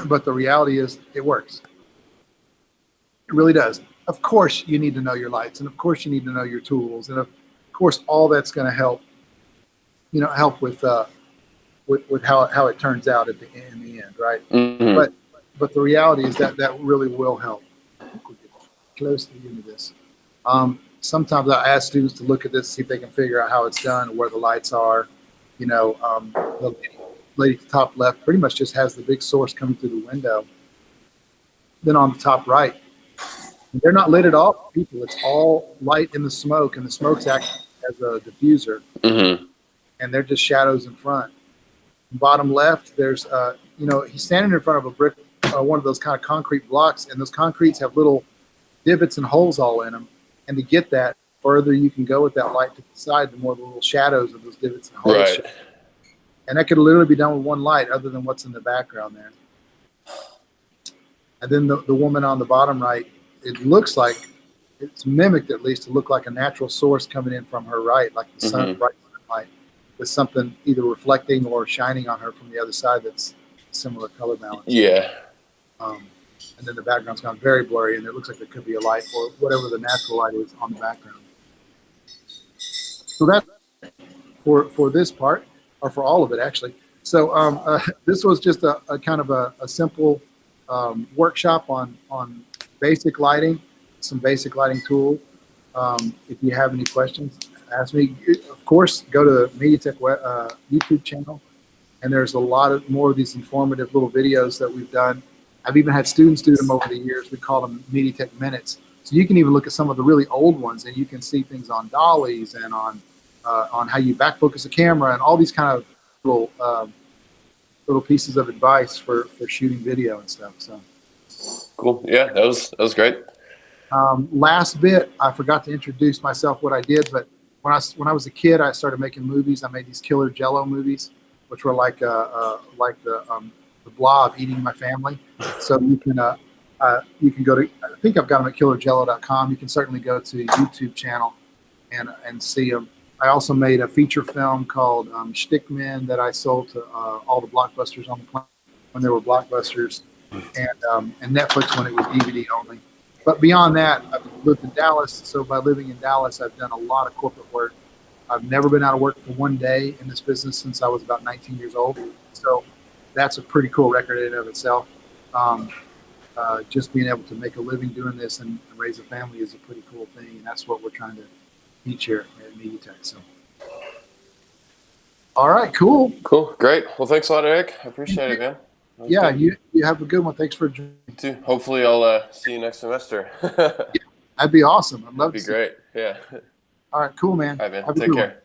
A: but the reality is it works. It really does. Of course, you need to know your lights, and of course, you need to know your tools, and of course, all that's going to help. Help with how it turns out in the end, right? But the reality is that really will help. I think we'll get close to the end of this. Sometimes I ask students to look at this, see if they can figure out how it's done, or where the lights are. The lady at the top left pretty much just has the big source coming through the window. Then on the top right, they're not lit at all, people. It's all light in the smoke, and the smoke's acting as a diffuser, and they're just shadows in front. Bottom left, there's he's standing in front of a brick, one of those kind of concrete blocks, and those concretes have little divots and holes all in them. And to get that, further you can go with that light to the side, the more the little shadows of those divots and holes.
C: Right.
A: And that could literally be done with one light, other than what's in the background there. And then the woman on the bottom right, it looks like it's mimicked, at least, to look like a natural source coming in from her right, like the sun, bright sunlight, with something either reflecting or shining on her from the other side that's similar color balance.
C: Yeah.
A: And then the background's gone very blurry, and it looks like there could be a light or whatever the natural light is on the background. So that's for this part, or for all of it, actually. So this was just a kind of a simple workshop on basic lighting, some basic lighting tools. If you have any questions, ask me. Of course, go to the MediaTech YouTube channel, and there's a lot more of these informative little videos that we've done. I've even had students do them over the years. We call them MediaTech Minutes. So you can even look at some of the really old ones, and you can see things on dollies and on how you back focus a camera, and all these kind of little pieces of advice for shooting video and stuff. So
C: cool. Yeah, that was great.
A: Last bit, I forgot to introduce myself, what I did, but when I was a kid, I started making movies. I made these killer Jello movies, which were like the Blob eating my family. So you can go to, I think I've got them at killerjello.com. You can certainly go to the YouTube channel and see them. I also made a feature film called Stickmen that I sold to all the Blockbusters on the planet when they were Blockbusters, and Netflix when it was DVD only. But beyond that, I've lived in Dallas. So by living in Dallas, I've done a lot of corporate work. I've never been out of work for one day in this business since I was about 19 years old. So that's a pretty cool record in and of itself. Just being able to make a living doing this and raise a family is a pretty cool thing. And that's what we're trying to teach here at MediaTech. So, all right, cool.
C: Cool. Great. Well, thanks a lot, Eric. I appreciate it, man.
A: Yeah, you have a good one. Thanks for joining.
C: Too. Hopefully I'll see you next semester.
A: That'd be awesome. I'd love
C: That'd be
A: to see
C: great. Yeah.
A: All right, cool, man.
C: All right, man.
A: Have a
C: Take
A: good
C: care.
A: one.